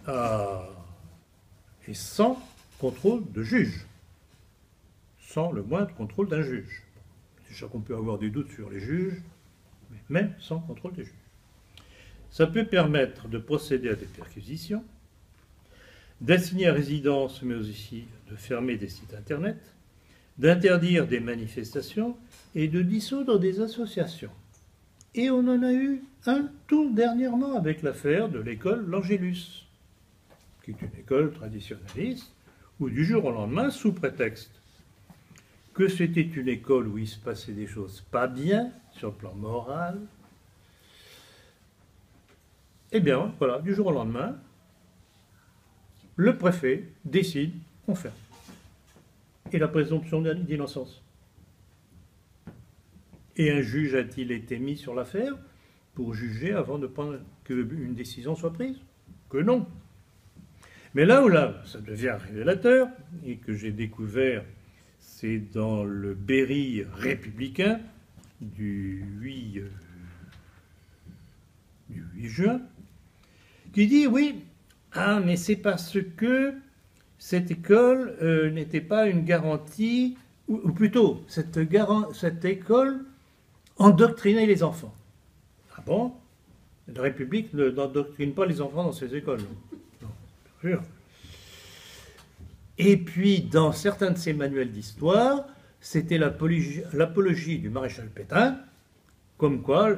à... et sans contrôle de juge, sans le moindre contrôle d'un juge. déjà qu'on peut avoir des doutes sur les juges, mais même sans contrôle des juges. Ça peut permettre de procéder à des perquisitions, d'assigner à résidence, mais aussi de fermer des sites internet, d'interdire des manifestations et de dissoudre des associations. Et on en a eu un tout dernièrement avec l'affaire de l'école L'Angélus, qui est une école traditionnaliste, où du jour au lendemain, sous prétexte que c'était une école où il se passait des choses pas bien sur le plan moral, eh bien, voilà, du jour au lendemain, le préfet décide, on ferme. Et la présomption d'innocence. Et un juge a-t-il été mis sur l'affaire pour juger avant de prendre qu'une décision soit prise? Que non. Mais là où ça devient révélateur, et que j'ai découvert, c'est dans le Berry républicain du 8 juin, qui dit oui, mais c'est parce que cette école n'était pas une garantie, ou plutôt, cette école endoctrinait les enfants. Ah bon? La République n'endoctrine pas les enfants dans ses écoles. Non, bien sûr. Et puis, dans certains de ses manuels d'histoire, c'était l'apologie du maréchal Pétain, comme quoi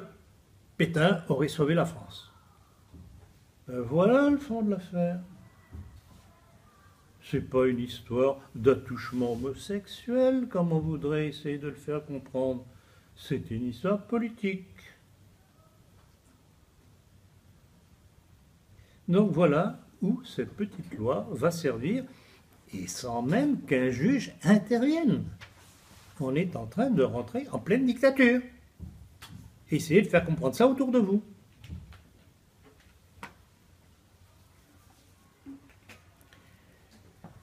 Pétain aurait sauvé la France. Voilà le fond de l'affaire. C'est pas une histoire d'attouchement homosexuel, comme on voudrait essayer de le faire comprendre. C'est une histoire politique. Donc voilà où cette petite loi va servir, et sans même qu'un juge intervienne. On est en train de rentrer en pleine dictature. Essayez de faire comprendre ça autour de vous.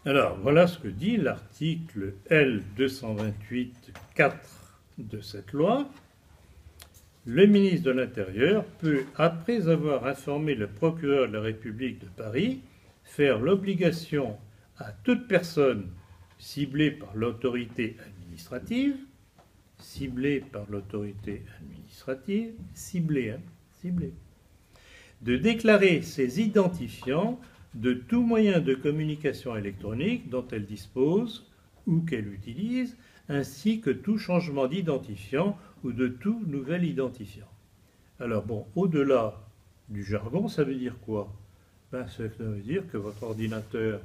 Alors, voilà ce que dit l'article L228.4 de cette loi. Le ministre de l'Intérieur peut, après avoir informé le procureur de la République de Paris, faire l'obligation à toute personne ciblée par l'autorité administrative, de déclarer ses identifiants de tout moyen de communication électronique dont elle dispose ou qu'elle utilise, ainsi que tout changement d'identifiant ou de tout nouvel identifiant. Alors bon, au-delà du jargon, ça veut dire quoi? Ça veut dire que votre ordinateur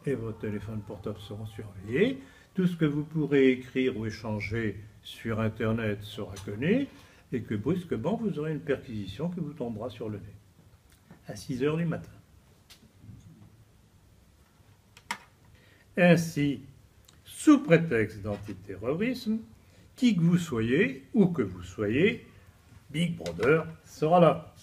et votre téléphone portable seront surveillés, tout ce que vous pourrez écrire ou échanger sur Internet sera connu, et que brusquement vous aurez une perquisition qui vous tombera sur le nez, à 6 heures du matin. Ainsi, sous prétexte d'antiterrorisme, qui que vous soyez, où que vous soyez, Big Brother sera là.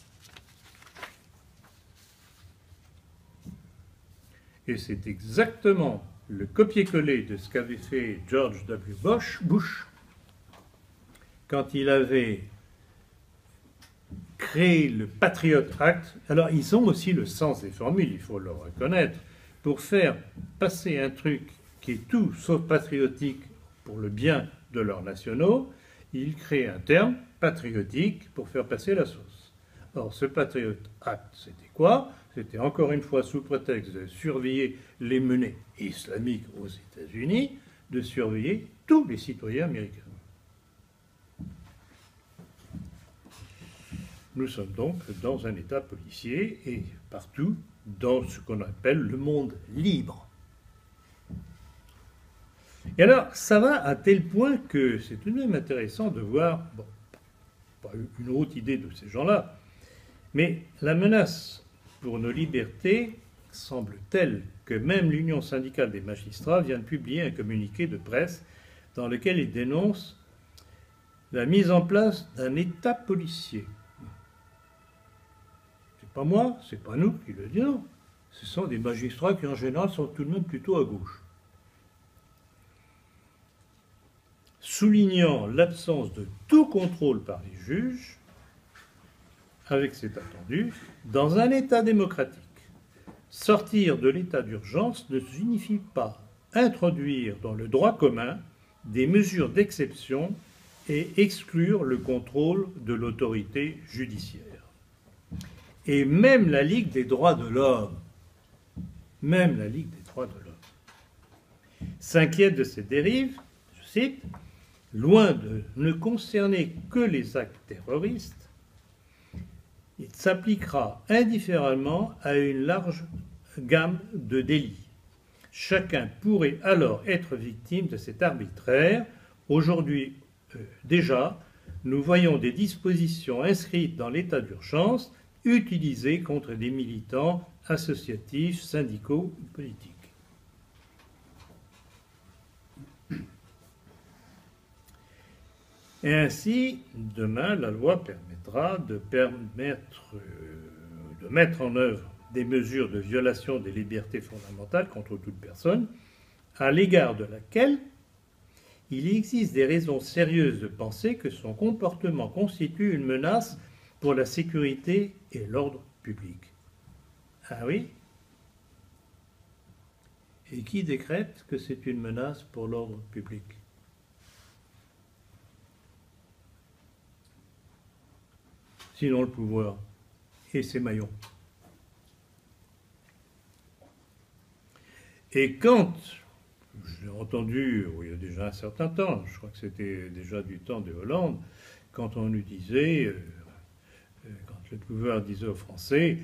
Et c'est exactement le copier-coller de ce qu'avait fait George W. Bush quand il avait créé le Patriot Act. Alors, ils ont aussi le sens des formules, il faut le reconnaître, pour faire passer un truc qui est tout sauf patriotique pour le bien de leurs nationaux, ils créent un terme patriotique pour faire passer la sauce. Or, ce Patriot Act, c'était quoi? C'était encore une fois sous prétexte de surveiller les menées islamiques aux États-Unis, de surveiller tous les citoyens américains. Nous sommes donc dans un État policier et partout dans ce qu'on appelle le monde libre. Et alors, ça va à tel point que c'est tout de même intéressant de voir, bon, pas une haute idée de ces gens-là, mais la menace pour nos libertés semble telle que même l'Union syndicale des magistrats vient de publier un communiqué de presse dans lequel il dénonce la mise en place d'un État policier. C'est pas moi, c'est pas nous qui le disons, ce sont des magistrats qui en général sont tout de même plutôt à gauche. Soulignant l'absence de tout contrôle par les juges, avec cet attendu, dans un État démocratique. Sortir de l'état d'urgence ne signifie pas introduire dans le droit commun des mesures d'exception et exclure le contrôle de l'autorité judiciaire. Et même la Ligue des droits de l'homme, s'inquiète de ces dérives, je cite, « Loin de ne concerner que les actes terroristes, il s'appliquera indifféremment à une large gamme de délits. Chacun pourrait alors être victime de cet arbitraire. Aujourd'hui, déjà, nous voyons des dispositions inscrites dans l'état d'urgence utilisées contre des militants associatifs, syndicaux ou politiques. » Et ainsi, demain, la loi permettra de mettre en œuvre des mesures de violation des libertés fondamentales contre toute personne, à l'égard de laquelle il existe des raisons sérieuses de penser que son comportement constitue une menace pour la sécurité et l'ordre public. Ah oui? Et qui décrète que c'est une menace pour l'ordre public? Sinon le pouvoir et ses maillons. Et quand, j'ai entendu, il y a déjà un certain temps, je crois que c'était déjà du temps de Hollande, quand on nous disait, quand le pouvoir disait aux Français,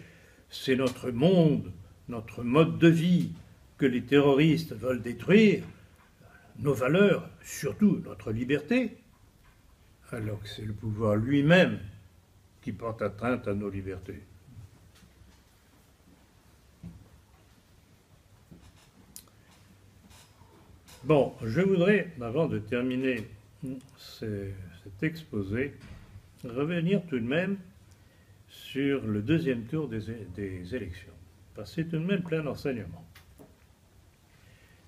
c'est notre monde, notre mode de vie que les terroristes veulent détruire, nos valeurs, surtout notre liberté, alors que c'est le pouvoir lui-même qui porte atteinte à nos libertés. Bon, je voudrais, avant de terminer cet exposé, revenir tout de même sur le deuxième tour des élections, parce que c'est tout de même plein d'enseignements.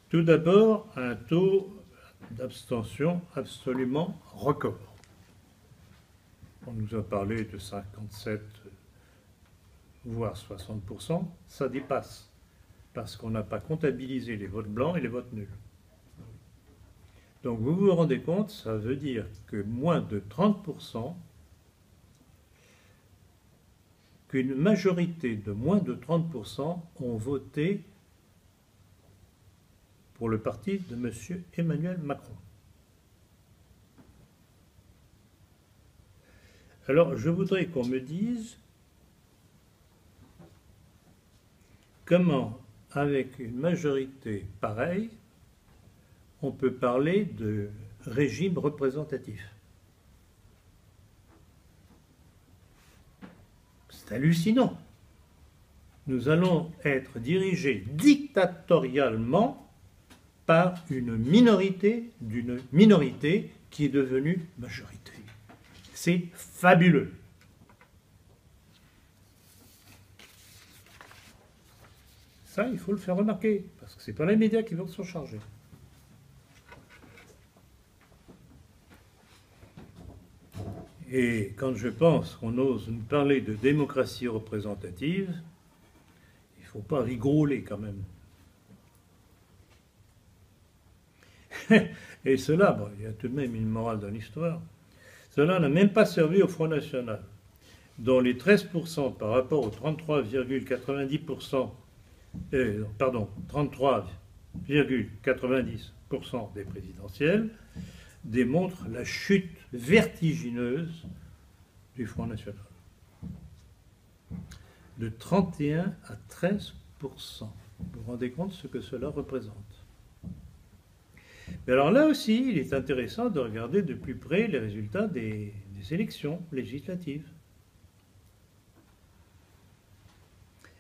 Tout d'abord, un taux d'abstention absolument record. On nous a parlé de 57, voire 60%, ça dépasse, parce qu'on n'a pas comptabilisé les votes blancs et les votes nuls. Donc vous vous rendez compte, ça veut dire que moins de 30%, qu'une majorité de moins de 30% ont voté pour le parti de M. Emmanuel Macron. Alors, je voudrais qu'on me dise comment, avec une majorité pareille, on peut parler de régime représentatif. C'est hallucinant. Nous allons être dirigés dictatorialement par une minorité d'une minorité qui est devenue majorité. C'est fabuleux. Ça, il faut le faire remarquer, parce que ce n'est pas les médias qui vont s'en charger. Et quand je pense qu'on ose nous parler de démocratie représentative, il ne faut pas rigoler quand même. Et cela, bon, il y a tout de même une morale dans l'histoire, cela n'a même pas servi au Front National, dont les 13% par rapport aux 33,90%, 33,90% des présidentielles, démontrent la chute vertigineuse du Front National. De 31 à 13%. Vous vous rendez compte ce que cela représente? Mais alors là aussi, il est intéressant de regarder de plus près les résultats des élections législatives.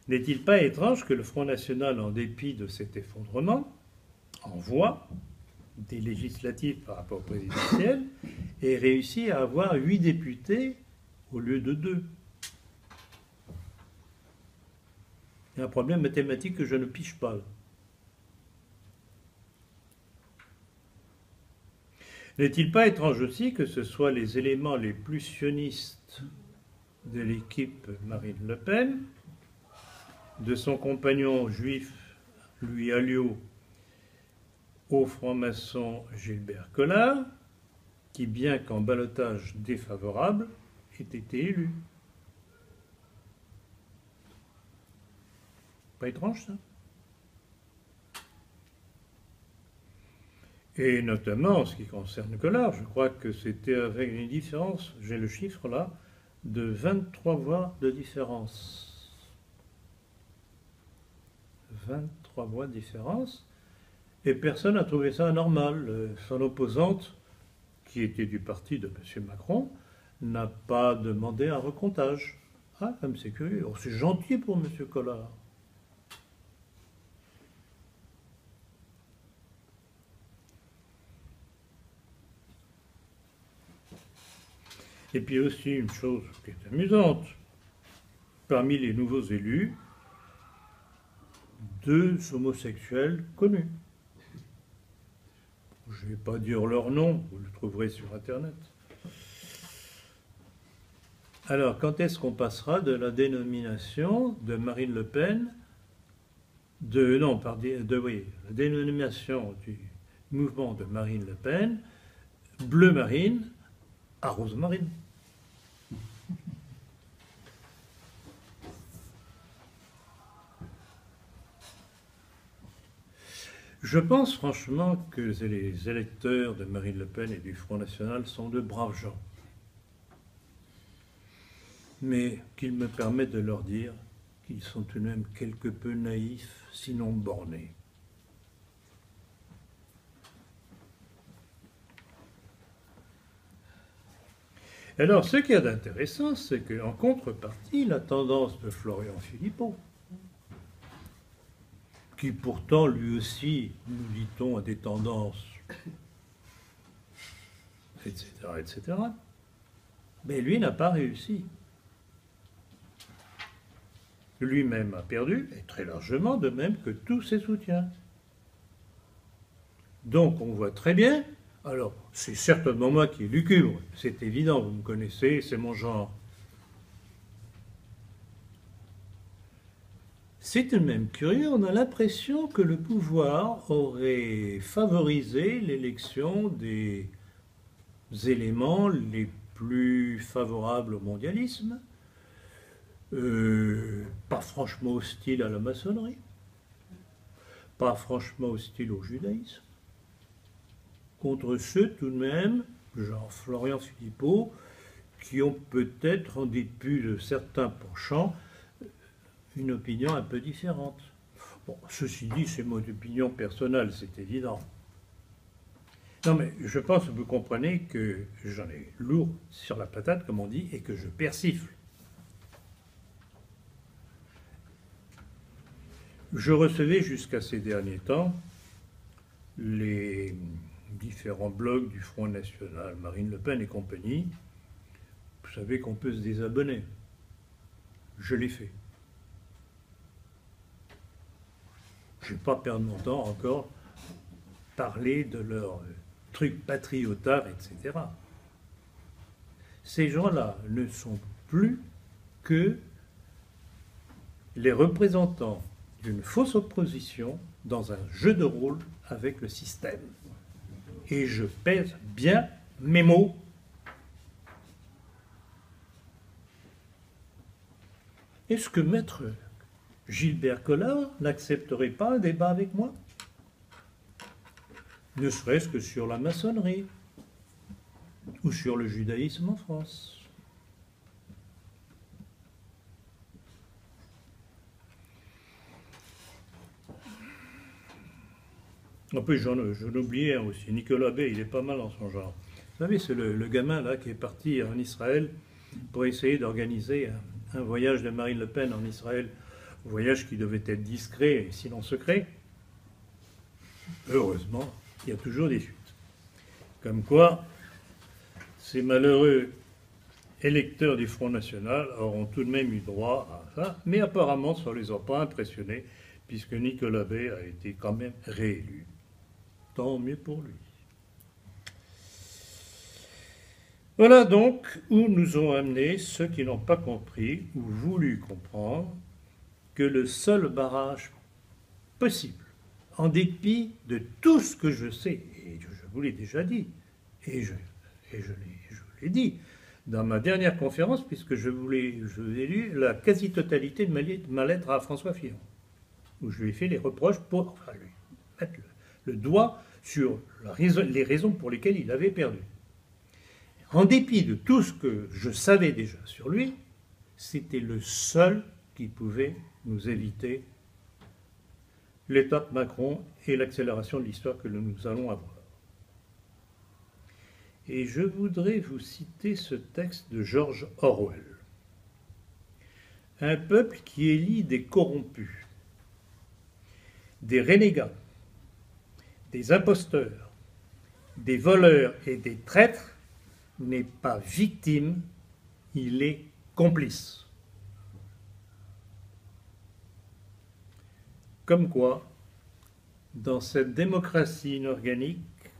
N'est-il pas étrange que le Front National, en dépit de cet effondrement, envoie des législatives par rapport aux présidentielles ait réussi à avoir 8 députés au lieu de 2? Il y a un problème mathématique que je ne pige pas là. N'est-il pas étrange aussi que ce soit les éléments les plus sionistes de l'équipe Marine Le Pen, de son compagnon juif Louis Alliot au franc-maçon Gilbert Collard, qui, bien qu'en ballotage défavorable, ait été élu. Pas étrange, ça? Et notamment en ce qui concerne Collard, je crois que c'était avec une différence, j'ai le chiffre là, de 23 voix de différence. 23 voix de différence. Et personne n'a trouvé ça anormal. Son opposante, qui était du parti de M. Macron, n'a pas demandé un recomptage. Ah, comme c'est curieux. Oh, c'est gentil pour M. Collard. Et puis aussi une chose qui est amusante. Parmi les nouveaux élus, 2 homosexuels connus. Je ne vais pas dire leur nom, vous le trouverez sur Internet. Alors, quand est-ce qu'on passera de la dénomination de Marine Le Pen, la dénomination du mouvement de Marine Le Pen, bleu marine, à rose marine? Je pense franchement que les électeurs de Marine Le Pen et du Front National sont de braves gens. Mais qu'ils me permettent de leur dire qu'ils sont tout de même quelque peu naïfs, sinon bornés. Alors, ce qu'il y a d'intéressant, c'est qu'en contrepartie, la tendance de Florian Philippot, qui pourtant, lui aussi, nous dit-on, a des tendances, etc., mais lui n'a pas réussi. Lui-même a perdu, et très largement, de même que tous ses soutiens. Donc, on voit très bien, alors, c'est certainement moi qui est lugubre, c'est évident, vous me connaissez, c'est mon genre. C'est tout de même curieux, on a l'impression que le pouvoir aurait favorisé l'élection des éléments les plus favorables au mondialisme, pas franchement hostiles à la maçonnerie, pas franchement hostiles au judaïsme, contre ceux tout de même, genre Florian Philippot, qui ont peut-être, en dépit de certains penchants, une opinion un peu différente. Bon, ceci dit, c'est mon opinion personnelle, c'est évident. Non, mais je pense que vous comprenez que j'en ai lourd sur la patate, comme on dit, et que je persifle. Je recevais jusqu'à ces derniers temps les différents blogs du Front National, Marine Le Pen et compagnie. Vous savez qu'on peut se désabonner. Je l'ai fait. Je ne vais pas perdre mon temps encore parler de leurs trucs patriotards, etc. Ces gens-là ne sont plus que les représentants d'une fausse opposition dans un jeu de rôle avec le système. Et je pèse bien mes mots. Est-ce que maître Gilbert Collard n'accepterait pas un débat avec moi? Ne serait-ce que sur la maçonnerie ou sur le judaïsme en France. En plus, j'en oubliais un aussi. Nicolas B, il est pas mal en son genre. Vous savez, c'est le gamin là qui est parti en Israël pour essayer d'organiser un voyage de Marine Le Pen en Israël. Un voyage qui devait être discret et sinon secret. Heureusement, il y a toujours des fuites. Comme quoi, ces malheureux électeurs du Front National auront tout de même eu droit à ça, mais apparemment ça ne les a pas impressionnés, puisque Nicolas B a été quand même réélu. Tant mieux pour lui. Voilà donc où nous ont amené ceux qui n'ont pas compris ou voulu comprendre que le seul barrage possible, en dépit de tout ce que je sais, et je vous l'ai déjà dit, et et je l'ai dit dans ma dernière conférence, puisque je vous ai lu la quasi-totalité de ma lettre à François Fillon, où je lui ai fait les reproches pour lui mettre le doigt sur les raisons pour lesquelles il avait perdu. En dépit de tout ce que je savais déjà sur lui, c'était le seul qui pouvait nous éviter l'étape Macron et l'accélération de l'histoire que nous allons avoir. Et je voudrais vous citer ce texte de George Orwell. Un peuple qui élit des corrompus, des renégats, des imposteurs, des voleurs et des traîtres n'est pas victime, il est complice. Comme quoi, dans cette démocratie inorganique,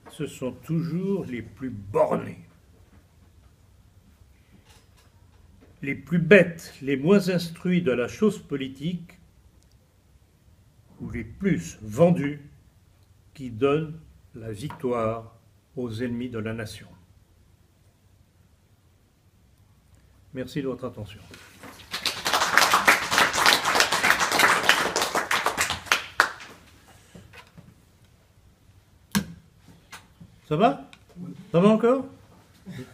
ce sont toujours les plus bornés, les plus bêtes, les moins instruits de la chose politique, ou les plus vendus, qui donnent la victoire aux ennemis de la nation. Merci de votre attention. Ça va? Ça va encore?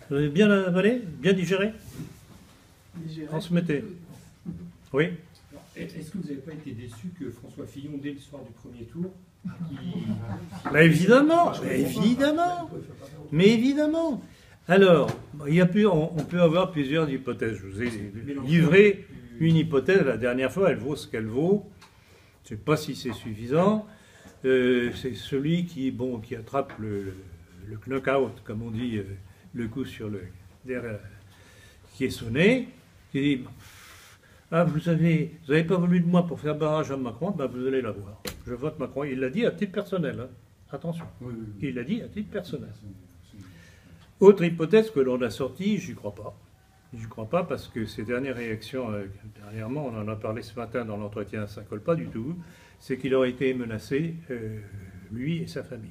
Vous avez bien avalé? Bien digéré? Transmettez. Oui? Est-ce que vous n'avez pas été déçu que François Fillon, dès le soir du premier tour, Mais évidemment, mais évidemment. Alors, on peut avoir plusieurs hypothèses. Je vous ai livré une hypothèse la dernière fois, elle vaut ce qu'elle vaut. Je ne sais pas si c'est suffisant. C'est celui qui attrape le knock-out, comme on dit, le coup sur le derrière, qui est sonné, qui dit ah, vous avez pas voulu de moi pour faire barrage à Macron, ben vous allez l'avoir. Je vote Macron. Il l'a dit à titre personnel. Hein. Attention. Oui. Il l'a dit à titre personnel. Autre hypothèse que l'on a sortie, j'y crois pas. J'y crois pas parce que ces dernières réactions, dernièrement, on en a parlé ce matin dans l'entretien, ça colle pas du tout, c'est qu'il aurait été menacé, lui et sa famille.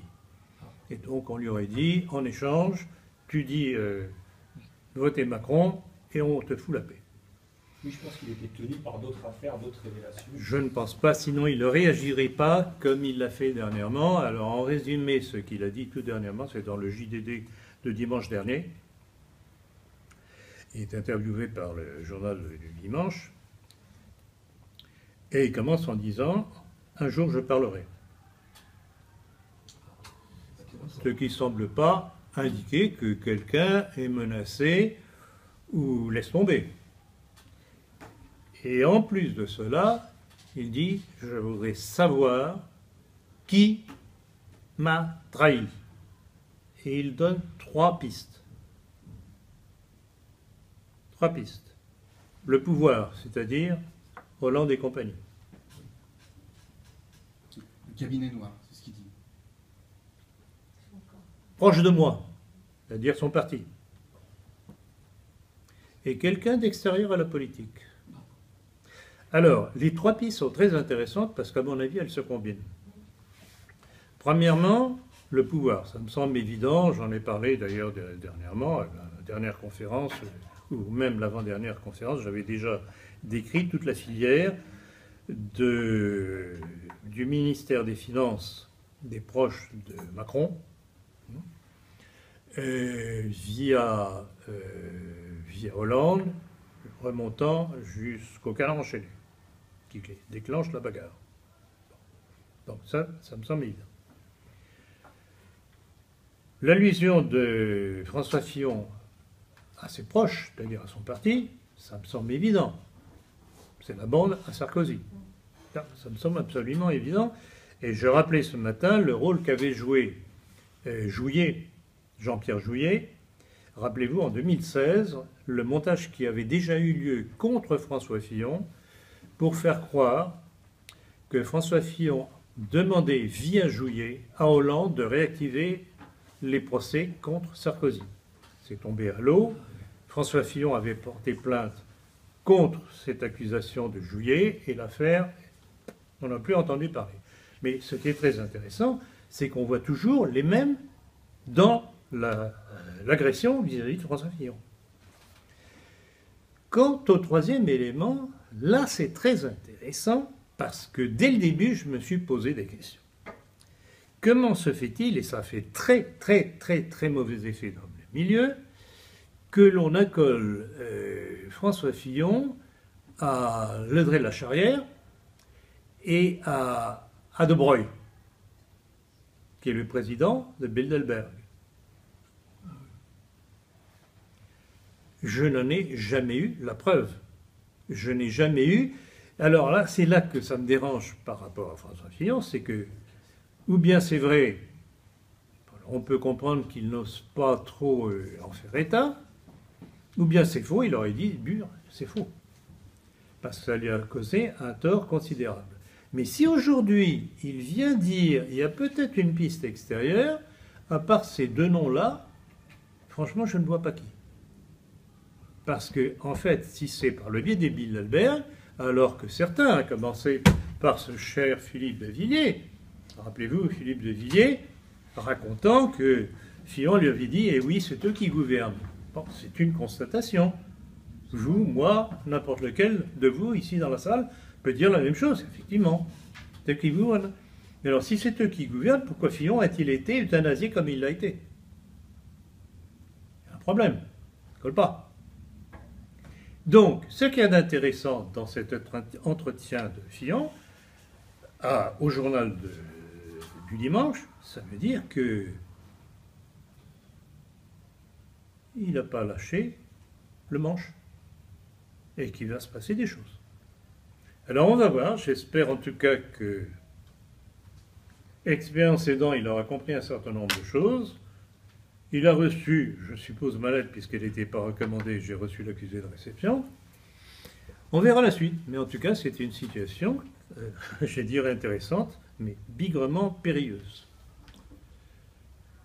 Et donc on lui aurait dit, en échange, tu dis votez Macron et on te fout la paix. Oui, je pense qu'il était tenu par d'autres affaires, d'autres révélations. Je ne pense pas, sinon il ne réagirait pas comme il l'a fait dernièrement. Alors en résumé, ce qu'il a dit tout dernièrement, c'est dans le JDD de dimanche dernier. Il est interviewé par le journal du dimanche. Et il commence en disant « Un jour je parlerai ». Ce qui ne semble pas indiquer que quelqu'un est menacé ou laisse tomber. Et en plus de cela, il dit « Je voudrais savoir qui m'a trahi ». Et il donne 3 pistes. 3 pistes. Le pouvoir, c'est-à-dire Hollande et compagnie. Le cabinet noir, c'est ce qu'il dit. Proche de moi, c'est-à-dire son parti. Et quelqu'un d'extérieur à la politique. Alors, les 3 pistes sont très intéressantes parce qu'à mon avis, elles se combinent. Premièrement, le pouvoir. Ça me semble évident, j'en ai parlé d'ailleurs dernièrement, à la dernière conférence, ou même l'avant-dernière conférence, j'avais déjà décrit toute la filière du ministère des Finances des proches de Macron, via Hollande, remontant jusqu'au canard enchaîné, qui déclenche la bagarre. Donc ça me semble évident. L'allusion de François Fillon à ses proches, c'est-à-dire à son parti, ça me semble évident. C'est la bande à Sarkozy. Ça me semble absolument évident. Et je rappelais ce matin le rôle qu'avait joué Jean-Pierre Jouyet. Rappelez-vous, en 2016, le montage qui avait déjà eu lieu contre François Fillon pour faire croire que François Fillon demandait via Jouyet à Hollande de réactiver les procès contre Sarkozy. C'est tombé à l'eau. François Fillon avait porté plainte contre cette accusation de Jouyet et l'affaire, on n'a plus entendu parler. Mais ce qui est très intéressant, c'est qu'on voit toujours les mêmes dans l'agression vis-à-vis de François Fillon. Quant au troisième élément, là c'est très intéressant parce que dès le début je me suis posé des questions. Comment se fait-il, et ça fait très très très très mauvais effet dans le milieu, que l'on accole François Fillon à Ledré-la-Charrière et à De Broglie, qui est le président de Bilderberg. Je n'en ai jamais eu la preuve. Je n'ai jamais eu... Alors là, c'est là que ça me dérange par rapport à François Fillon, c'est que, ou bien c'est vrai, on peut comprendre qu'il n'ose pas trop en faire état, ou bien c'est faux, il aurait dit, c'est faux. Parce que ça lui a causé un tort considérable. Mais si aujourd'hui, il vient dire, il y a peut-être une piste extérieure, à part ces deux noms-là, franchement, je ne vois pas qui. Parce que, en fait, si c'est par le biais des Bilderberg, alors que certains, à commencer par ce cher Philippe de Villiers, rappelez-vous, Philippe de Villiers, racontant que Fillon lui avait dit, eh oui, c'est eux qui gouvernent. Bon, c'est une constatation. Vous, moi, n'importe lequel de vous, ici dans la salle, peut dire la même chose, effectivement. C'est eux qui gouvernent. Mais alors, si c'est eux qui gouvernent, pourquoi Fillon a-t-il été euthanasié comme il l'a été? Il y a un problème. Ça ne colle pas. Donc, ce qu'il y a d'intéressant dans cet entretien de Fillon, au journal du dimanche, ça veut dire que il n'a pas lâché le manche et qu'il va se passer des choses. Alors on va voir, j'espère en tout cas que, expérience aidant, il aura compris un certain nombre de choses. Il a reçu, je suppose ma lettre, puisqu'elle n'était pas recommandée, j'ai reçu l'accusé de réception. On verra la suite, mais en tout cas c'était une situation, je dirais intéressante, mais bigrement périlleuse.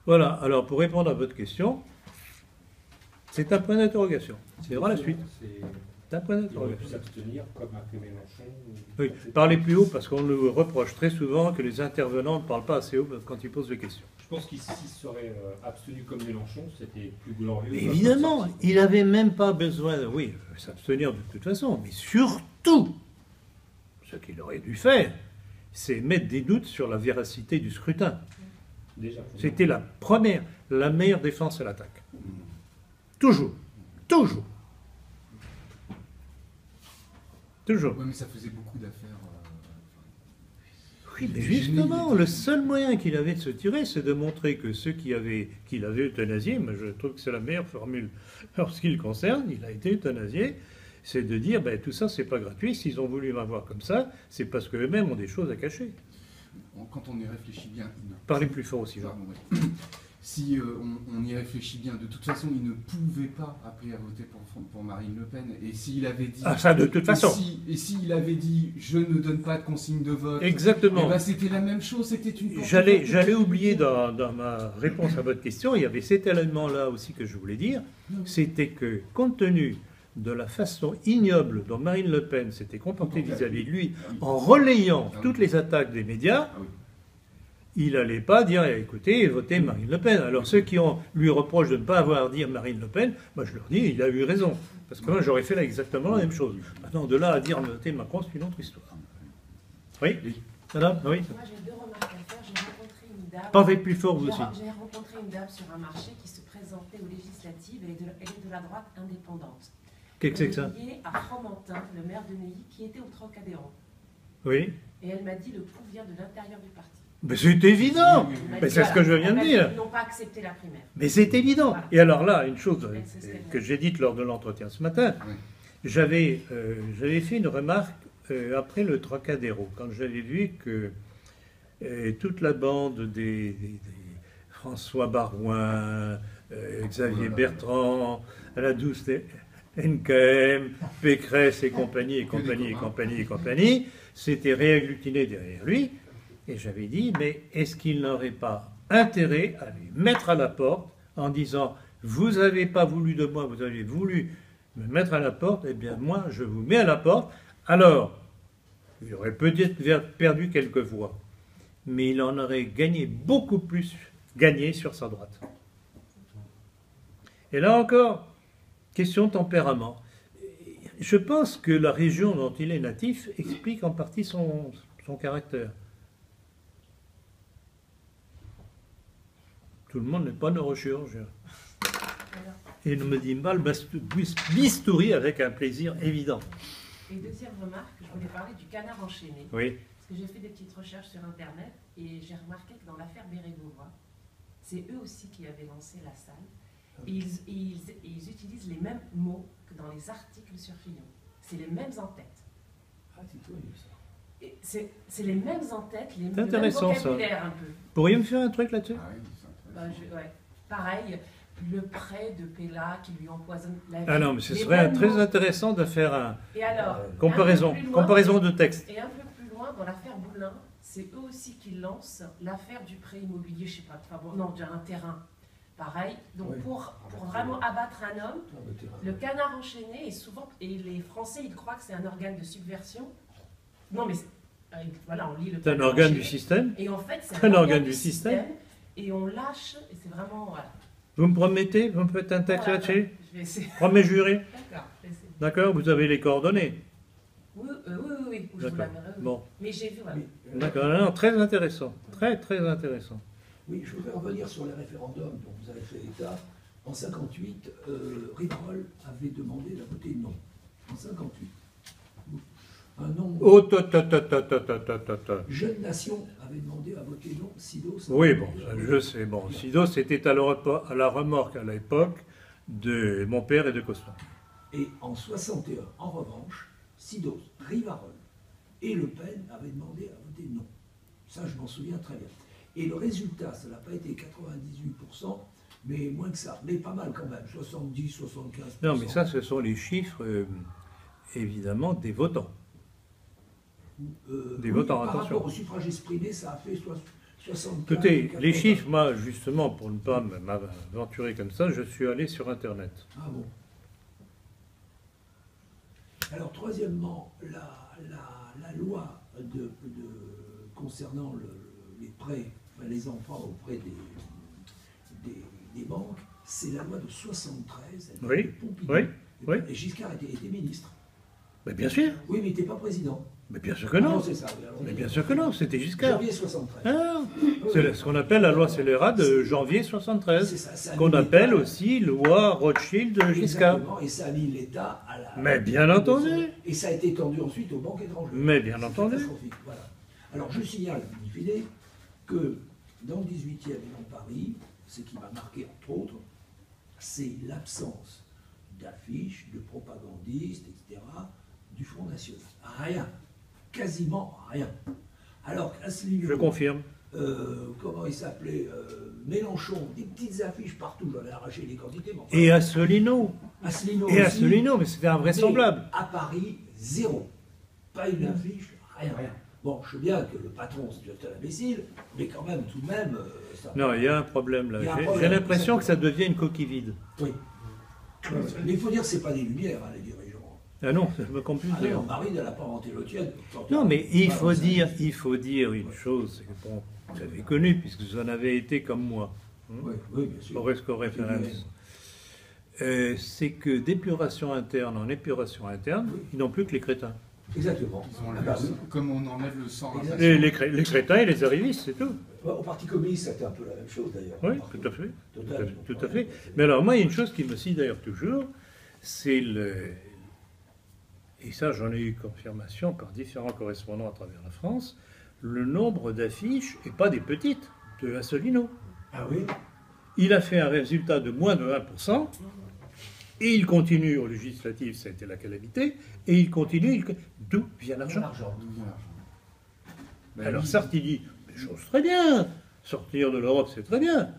Voilà, alors pour répondre à votre question, c'est un point d'interrogation. On verra la suite. C'est un point d'interrogation. Il aurait pu s'abstenir, comme a fait Mélenchon. Oui, parlez plus haut parce qu'on nous reproche très souvent que les intervenants ne parlent pas assez haut quand ils posent des questions. Je pense qu'il s'y serait abstenu comme Mélenchon, c'était plus glorieux. Mais évidemment, il n'avait même pas besoin de s'abstenir de toute façon, mais surtout, ce qu'il aurait dû faire, c'est mettre des doutes sur la véracité du scrutin. C'était la meilleure défense à l'attaque. Toujours. Toujours. Toujours. Oui, mais ça faisait beaucoup d'affaires. Oui, mais justement, le seul moyen qu'il avait de se tirer, c'est de montrer que ceux qu'il avait euthanasiés, mais je trouve que c'est la meilleure formule en ce qui le concerne, il a été euthanasié, c'est de dire, ben, tout ça, c'est pas gratuit, s'ils ont voulu m'avoir comme ça, c'est parce qu'eux-mêmes ont des choses à cacher. Quand on y réfléchit bien... Parlez plus fort aussi, Jean. Si on y réfléchit bien, de toute façon, il ne pouvait pas appeler à voter pour Marine Le Pen. Et s'il avait dit... Ah, ça, de toute façon. Et s'il avait dit, je ne donne pas de consigne de vote... Exactement. Eh ben, c'était la même chose, c'était une... J'allais oublier dans ma réponse à votre question, il y avait cet élément-là aussi que je voulais dire, c'était que, compte tenu de la façon ignoble dont Marine Le Pen s'était comportée vis-à-vis de lui, en relayant toutes les attaques des médias, il n'allait pas dire, écoutez, votez Marine Le Pen. Alors ceux qui lui reprochent de ne pas avoir dit Marine Le Pen, moi je leur dis, il a eu raison. Parce que moi j'aurais fait exactement la même chose. Maintenant, de là à dire voter Macron, c'est une autre histoire. Oui, madame? Oui. Moi j'ai deux remarques à faire. J'ai rencontré une dame... Parlez plus fort vous aussi. J'ai rencontré une dame sur un marché qui se présentait aux législatives. Elle est de la droite indépendante. Qu'est-ce que c'est que ça? Elle est liée à Fromentin, le maire de Neuilly, qui était au Trocadéro. Oui. Et elle m'a dit, le coup vient de l'intérieur du parti. Mais c'est évident. Mais c'est ce que je viens de dire. Ils n'ont pas accepté la primaire. Mais c'est évident. Voilà. Et alors là, une chose que dit. j'ai dite lors de l'entretien ce matin, j'avais fait une remarque après le Trocadéro, quand j'avais vu que toute la bande des François Barouin, Xavier Bertrand, la douce NKM, Pécresse et compagnie, s'étaient réagglutinés derrière lui. Et j'avais dit, mais est-ce qu'il n'aurait pas intérêt à lui mettre à la porte en disant, vous n'avez pas voulu de moi, vous avez voulu me mettre à la porte, eh bien moi je vous mets à la porte. Alors, il aurait peut-être perdu quelques voix, mais il en aurait gagné beaucoup plus sur sa droite. Et là encore, question tempérament. Je pense que la région dont il est natif explique en partie son caractère. Tout le monde n'est pas neurochirurgien. Et ne me dit pas le bistouri avec un plaisir évident. Et deuxième remarque, je voulais parler du canard enchaîné. Oui. Parce que j'ai fait des petites recherches sur Internet et j'ai remarqué que dans l'affaire Bérégovoy, c'est eux aussi qui avaient lancé la salle. Et ils utilisent les mêmes mots que dans les articles sur Fillon. C'est les mêmes en-têtes. Ah, c'est curieux ça. C'est les mêmes en-têtes, le même intéressant, vocabulaire un peu. Pourriez me faire un truc là-dessus? Ah oui, c'est intéressant. Ouais. Pareil, le prêt de Pella qui lui empoisonne la vie. Ah non, mais ce Les serait mêmes très mots. intéressant de faire un Et alors, comparaison, un peu plus loin, comparaison de texte. Et un peu plus loin, dans l'affaire Boulin, c'est eux aussi qui lancent l'affaire du prêt immobilier, je sais pas, non, d'un terrain. Pareil, donc Oui. pour vraiment abattre un homme, Ah, bah, t'es le canard enchaîné est souvent, et les Français ils croient que c'est un organe de subversion. Non mais voilà, on lit le C'est un canard organe enchaîné, du système. et en fait c'est Un un organe organe du du système. système, et on lâche, et c'est vraiment, voilà. Vous me promettez? Vous me faites un texte Voilà, là-dessus? je vais essayer. Promets juré? D'accord, je vais essayer. D'accord, vous avez les coordonnées. Oui, je vous D'accord. l'amènerai, oui. Bon, Mais j'ai vu, voilà. Oui, d'accord. Non, très intéressant. Très, très intéressant. oui, je voudrais revenir sur les référendums dont vous avez fait état. En 58, Rivarol avait demandé la voter non. En 58. Un nombre Oh, ta. Jeune Nation avait demandé à voter non. Sidos. Oui, bon, ça, je sais. Bon, Sidos était à la remorque à l'époque de mon père et de Coston. Et en 61, en revanche, Sidos, Rivarol et Le Pen avaient demandé à voter non. Ça, je m'en souviens très bien. Et le résultat, ça n'a pas été 98%, mais moins que ça. Mais pas mal quand même, 70, 75%. Non, mais ça, ce sont les chiffres, évidemment, des votants. Des votants, par attention. rapport au suffrage exprimé, ça a fait 75. Écoutez, les 80. chiffres, moi, justement, pour ne pas m'aventurer comme ça, je suis allé sur Internet. Ah bon. Alors, troisièmement, la loi concernant les prêts, enfin, les emprunts auprès des banques, c'est la loi de 73. Elle Oui, de Pompidou. oui. Et Giscard était ministre. Mais bien sûr, Oui, mais il n'était pas président. mais bien sûr que Ah non. c'est ça. Oui, alors, Mais bien sûr que non, c'était Giscard. Janvier 73. Ah, c'est ce qu'on appelle la loi scélérate de janvier 73, C'est ça a qu'on mis appelle l'État- aussi loi Rothschild de Giscard. Exactement, et ça a mis l'État à la... Mais bien entendu. Et ça a été étendu ensuite aux banques étrangères. Mais bien C'est entendu. catastrophique, voilà. Alors je signale, in fine, que dans le 18e et dans Paris, ce qui m'a marqué entre autres, c'est l'absence d'affiches, de propagandistes, etc., du Front National. Rien. Quasiment rien. Alors qu'Asselineau... Je confirme. comment il s'appelait Mélenchon, des petites affiches partout, j'en ai arraché les quantités. Mais enfin, Et Asselineau. Asselineau Et aussi. Asselineau, mais c'était invraisemblable. Mais à Paris, zéro. Pas une affiche, rien. Bon, je sais bien que le patron, c'est un imbécile, mais quand même, tout de même, ça... Non, il y a un problème là. Il y a un J'ai problème, l'impression que ça exactement. devient une coquille vide. Oui. Mais il faut dire que c'est pas des lumières, hein, les dirigeants. Ah non, ça me confuse. Ah non, Marine, elle n'a pas inventé l'eau tienne. Non, mais il faut ça. dire une chose, c'est que bon, vous avez connu, puisque vous en avez été comme moi, Oui, oui, bien sûr. Horesco référence. C'est que d'épuration interne en épuration interne, Oui. ils n'ont plus que les crétins. Exactement. Ils enlèvent Ah bah le- oui. Comme on enlève le sang. Exact. Les crétins et les arrivistes, c'est tout. Au Parti communiste, c'était un peu la même chose d'ailleurs. Oui, tout à fait. Total, Tout à fait. Mais alors, moi, il y a une chose qui me scie d'ailleurs toujours, c'est et ça j'en ai eu confirmation par différents correspondants à travers la France, le nombre d'affiches, et pas des petites, de Asselineau. Ah oui. Il a fait un résultat de moins de 1%, et il continue aux législatives, ça a été la calamité, et il continue, d'où vient l'argent? D'où vient l'argent? Ben Alors oui. Sartre, il dit, mais chose très bien, sortir de l'Europe, c'est très bien.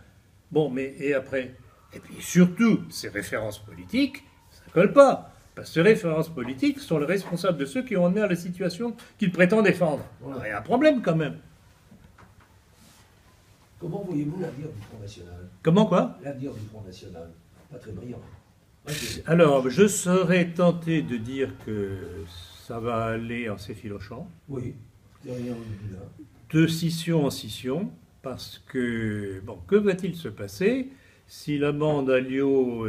Bon, mais et après? Et puis surtout, ces références politiques, ça ne colle pas. Parce que ces références politiques sont les responsables de ceux qui ont amené à la situation qu'ils prétendent défendre. Voilà. Il y a un problème quand même. Comment voyez-vous l'avenir du Front National? Comment quoi? L'avenir du Front National? Pas très brillant. Ouais, Alors, je serais tenté de dire que ça va aller en s'effilochant, oui, derrière le boulin. de scission en scission, parce que, bon, que va-t-il se passer si la bande Alliot,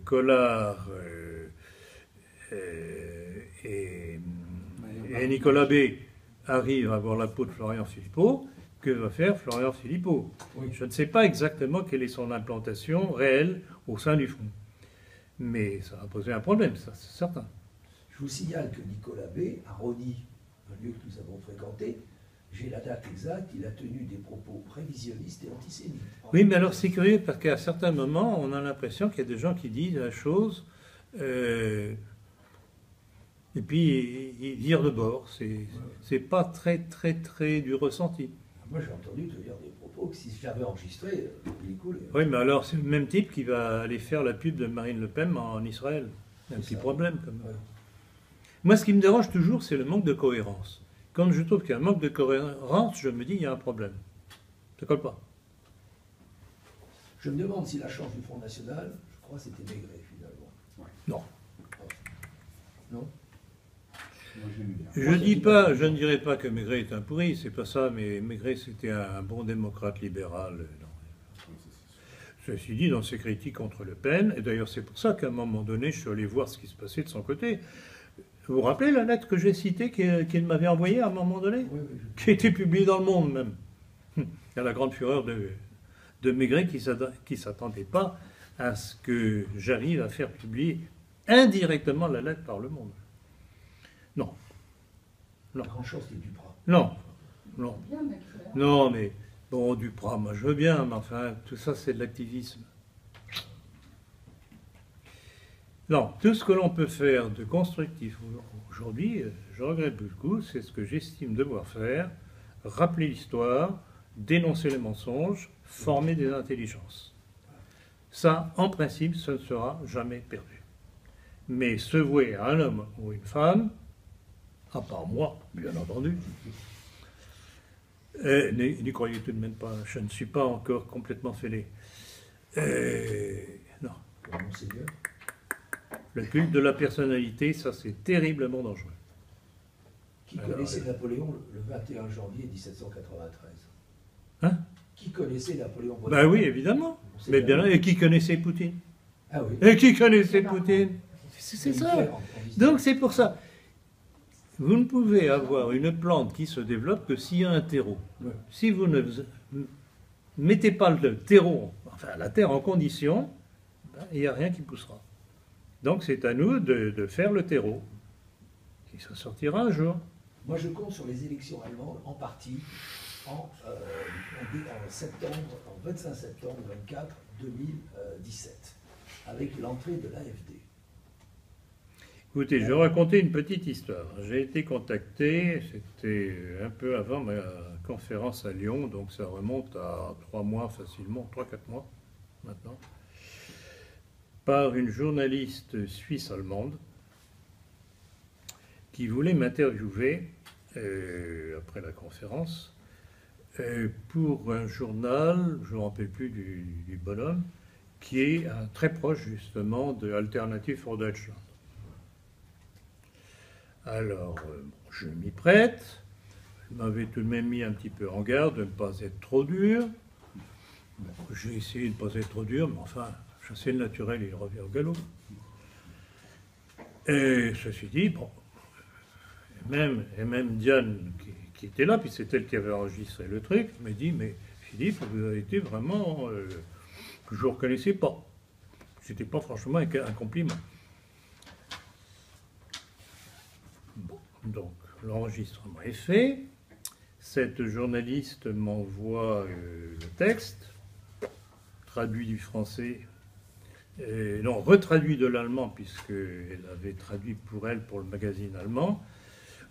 Collard et Nicolas B arrive à avoir la peau de Florian Philippot, que va faire Florian Philippot? Oui. Je ne sais pas exactement quelle est son implantation réelle au sein du Front. Mais ça va poser un problème, ça, c'est certain. Je vous signale que Nicolas B, à Rony, un lieu que nous avons fréquenté, j'ai la date exacte, il a tenu des propos prévisionnistes et antisémites. Oui, mais alors c'est curieux parce qu'à certains moments, on a l'impression qu'il y a des gens qui disent la chose et puis ils virent de bord. C'est pas très du ressenti. Moi, j'ai entendu tenir des propos que si j'avais enregistré, il est cool. Oui, mais alors c'est le même type qui va aller faire la pub de Marine Le Pen en Israël. C'est un petit problème quand même. Ouais. Moi, ce qui me dérange toujours, c'est le manque de cohérence. Quand je trouve qu'il y a un manque de cohérence, je me dis il y a un problème. Ça colle pas. Je me demande si la chance du Front National, je crois que c'était Maigret finalement. Non. Non. Moi, j'aime bien. Je ne dirais pas que Maigret est un pourri, c'est pas ça, mais Maigret c'était un bon démocrate libéral. Non. Ceci dit, dans ses critiques contre Le Pen, et d'ailleurs c'est pour ça qu'à un moment donné, je suis allé voir ce qui se passait de son côté. Vous vous rappelez la lettre que j'ai citée qu'il m'avait envoyée à un moment donné, Oui, qui a été publiée dans Le Monde même. Il y a la grande fureur de Maigret qui ne s'attendait pas à ce que j'arrive à faire publier indirectement la lettre par Le Monde. Non. La grande chance, c'était Duprat. Non. Non. Bien, McFly. Non, mais bon, Duprat, moi je veux bien, mais enfin, tout ça c'est de l'activisme. Non, tout ce que l'on peut faire de constructif aujourd'hui, je regrette beaucoup, c'est ce que j'estime devoir faire, rappeler l'histoire, dénoncer les mensonges, former des intelligences. Ça, en principe, ce ne sera jamais perdu. Mais se vouer à un homme ou une femme, à part moi, bien entendu, n'y croyez tout de même pas, je ne suis pas encore complètement fêlé. Non. Pour Monseigneur. Le culte de la personnalité, ça c'est terriblement dangereux. Qui Alors, connaissait Napoléon le 21 janvier 1793 Hein? Qui connaissait Napoléon Bonaparte? Ben oui, évidemment. Mais bien, et qui connaissait Poutine? Ah oui. Et qui connaissait Poutine? C'est ça. Hitler en visite. Donc c'est pour ça. Vous ne pouvez avoir une plante qui se développe que s'il y a un terreau. Ouais. Si vous ne mettez pas le terreau, enfin la terre en condition, ben, il n'y a rien qui poussera. Donc c'est à nous de faire le terreau. Et ça sortira un jour. Moi, je compte sur les élections allemandes en partie en septembre, en 25 septembre 24 2017, avec l'entrée de l'AfD. Écoutez, je vais raconter une petite histoire. J'ai été contacté, c'était un peu avant ma conférence à Lyon, donc ça remonte à 3 mois facilement, 3-4 mois maintenant, par une journaliste suisse-allemande qui voulait m'interviewer après la conférence pour un journal, je ne me rappelle plus du bonhomme, qui est très proche justement de Alternative for Deutschland. Alors, je m'y prête. Elle m'avait tout de même mis un petit peu en garde de ne pas être trop dur. Bon, j'ai essayé de ne pas être trop dur, mais enfin, chasser le naturel, il revient au galop. Et ceci dit, bon, et même Diane, qui était là, puis c'est elle qui avait enregistré le truc, m'a dit, mais Philippe, vous avez été vraiment que je ne reconnaissais pas. C'était pas franchement un compliment. Bon, donc l'enregistrement est fait. Cette journaliste m'envoie le texte, traduit du français, non, retraduit de l'allemand, puisqu'elle avait traduit pour elle pour le magazine allemand.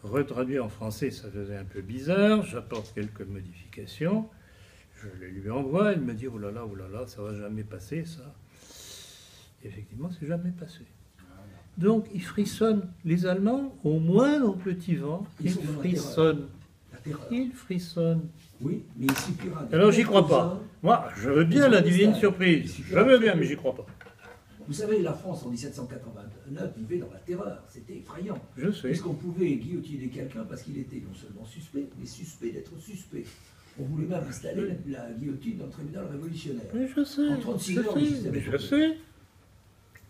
Retraduit en français, ça faisait un peu bizarre. J'apporte quelques modifications. Je les lui envoie. Elle me dit oh là là, ça va jamais passer, ça. Et effectivement, c'est jamais passé. Donc, ils frissonnent. Les Allemands, au moindre petit vent, ils frissonnent. Ils frissonnent. Oui, mais il suffira. Alors, j'y crois pas. Moi, je veux bien la divine surprise. Je veux bien, mais j'y crois pas. Vous savez, la France en 1789 vivait dans la terreur. C'était effrayant. Je sais. Est-ce qu'on pouvait guillotiner quelqu'un parce qu'il était non seulement suspect, mais suspect d'être suspect? On voulait même installer la guillotine dans le tribunal révolutionnaire. Mais je sais, En 36 je heures, le sais, système mais est je tombé. sais.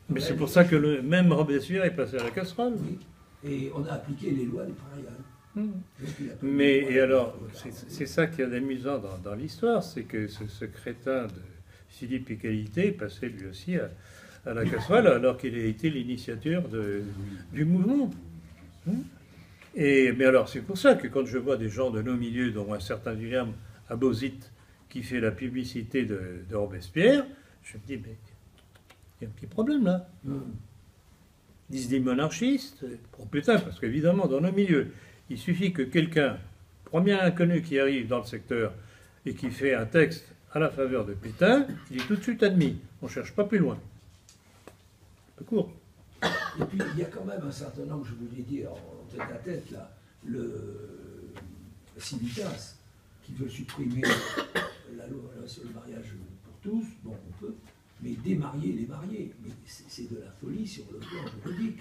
Mais c'est pour ça que le même Robespierre est passé à la casserole. Oui. Et on a appliqué les lois du Prairial. Hmm. Donc, il a pris Mais, les et lois alors, de- c'est ça qui est amusant dans l'histoire, c'est que ce crétin de Philippe Égalité est passé lui aussi à la casserole, alors qu'il a été l'initiateur du mouvement. Mais alors, c'est pour ça que quand je vois des gens de nos milieux, dont un certain William Abauzit, qui fait la publicité de Robespierre, je me dis, mais il y a un petit problème là. Ils se disent monarchistes, oh putain, parce qu'évidemment, dans nos milieux, il suffit que quelqu'un, premier inconnu qui arrive dans le secteur et qui fait un texte à la faveur de Pétain, il est tout de suite admis. On ne cherche pas plus loin. Un peu court. Et puis, il y a quand même un certain nombre, je vous l'ai dit en tête à tête, là, le Civitas, qui veut supprimer la loi sur le mariage pour tous, bon, on peut, mais démarier les mariés. Mais c'est de la folie sur le plan juridique.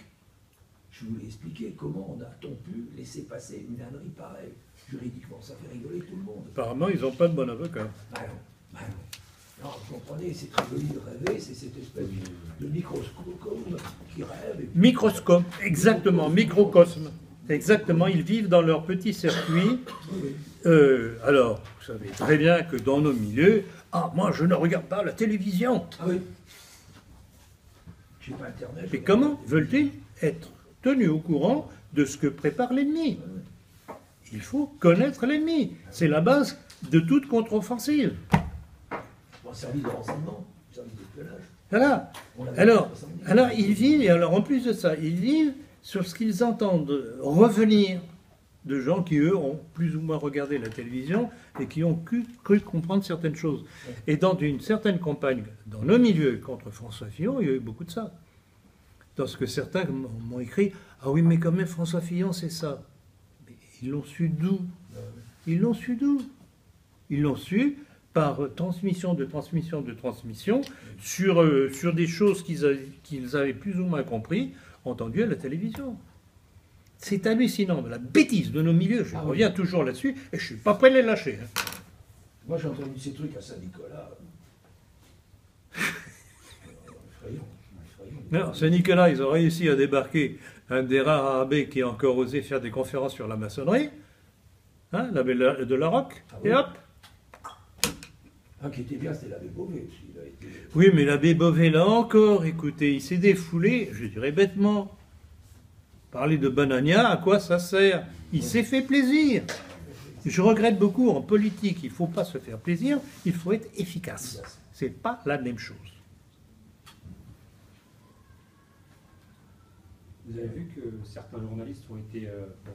Je vous l'ai expliqué, comment on pu laisser passer une ânerie pareille. Juridiquement, ça fait rigoler tout le monde. Apparemment, ils n'ont pas de bon avocat. Ben non, ben non. Non, vous comprenez, c'est très joli de rêver, c'est cette espèce de microscope qui rêve. Et puis- Microscope, exactement, microcosme. Exactement, ils vivent dans leur petit circuit. Oui, oui. Alors, vous savez très bien que dans nos milieux, moi je ne regarde pas la télévision. Ah oui. J'ai pas Internet. Mais comment veulent-ils être tenus au courant de ce que prépare l'ennemi? Il faut connaître l'ennemi. C'est la base de toute contre-offensive. Bon, service de renseignement, service d'espionnage. Voilà. On l'avait Alors, en 70. alors, ils vivent, et alors en plus de ça, ils vivent sur ce qu'ils entendent revenir de gens qui, eux, ont plus ou moins regardé la télévision et qui ont cru comprendre certaines choses. Et dans une certaine campagne, dans nos milieux contre François Fillon, il y a eu beaucoup de ça. Dans ce que certains m'ont écrit, ah oui, mais quand même, François Fillon, c'est ça. Mais ils l'ont su d'où? Ils l'ont su d'où? Ils l'ont su par transmission de transmission de transmission sur des choses qu'ils avaient plus ou moins compris, entendues à la télévision. C'est hallucinant, la bêtise de nos milieux, je reviens toujours là-dessus, et je ne suis pas prêt de les lâcher. Hein. Moi, j'ai entendu ces trucs à Saint-Nicolas. Effrayant. Non, Saint-Nicolas, ils ont réussi à débarquer un des rares abbés qui a encore osé faire des conférences sur la maçonnerie, hein, l'abbé de la Roque, Ah et oui. hop. Un qui était bien, c'était l'abbé Beauvais. Il a été... Oui, mais l'abbé Beauvais, là encore, écoutez, il s'est défoulé, je dirais bêtement. Parler de Banania, à quoi ça sert? Il s'est fait plaisir. Je regrette beaucoup, en politique, il ne faut pas se faire plaisir, il faut être efficace. C'est pas la même chose. Vous avez vu que certains journalistes ont été